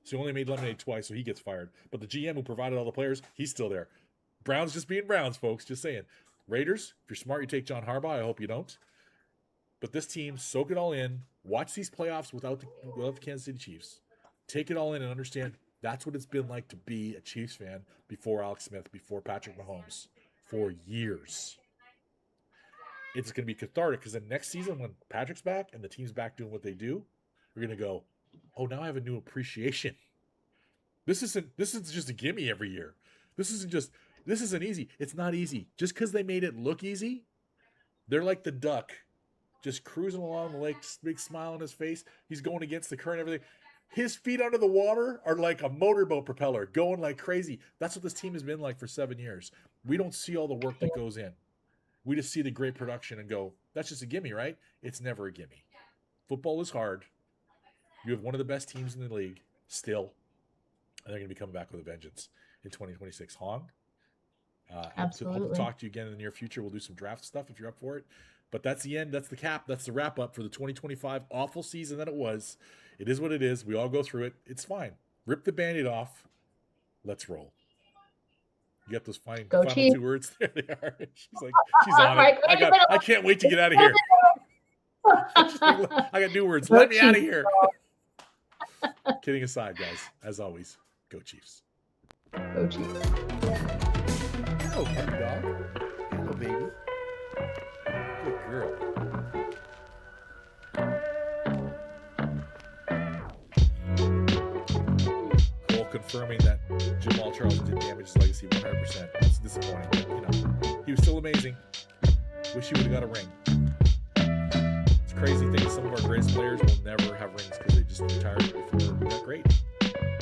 So he only made lemonade twice, so he gets fired. But the GM who provided all the players, he's still there. Browns just being Browns, folks. Just saying. Raiders, if you're smart, you take John Harbaugh. I hope you don't. But this team, soak it all in. Watch these playoffs without the Kansas City Chiefs. Take it all in and understand that's what it's been like to be a Chiefs fan before Alex Smith, before Patrick Mahomes, for years. It's going to be cathartic because then next season when Patrick's back and the team's back doing what they do, we're going to go, oh, now I have a new appreciation. This isn't just a gimme every year. This isn't easy. It's not easy. Just because they made it look easy, they're like the duck just cruising along the lake, big smile on his face. He's going against the current, everything. His feet under the water are like a motorboat propeller going like crazy. That's what this team has been like for 7 years. We don't see all the work that goes in. We just see the great production and go, that's just a gimme, right? It's never a gimme. Football is hard. You have one of the best teams in the league still, and they're going to be coming back with a vengeance in 2026. Huong? Hope to Absolutely. talk to you again in the near future. We'll do some draft stuff if you're up for it. But that's the end. That's the cap. That's the wrap up for the 2025 awful season that it was. It is what it is. We all go through it. It's fine. Rip the Band-Aid off. Let's roll. You got those final Chiefs. 2 words? There they are. She's on Right, it. I can't wait to get out of here. I got new words. Go Let me out of Chiefs. here. Kidding aside, guys. As always, go Chiefs. Go Chiefs. Hello, puppy dog. Hello, baby. Good girl. Cole confirming that Jamal Charles did damage his legacy 100%. That's disappointing, but he was still amazing. Wish he would have got a ring. It's a crazy thing. Some of our greatest players will never have rings because they just retired before we got great.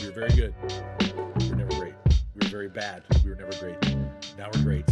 We were very good. We were never great. We were very bad. We were never great. Now we're great.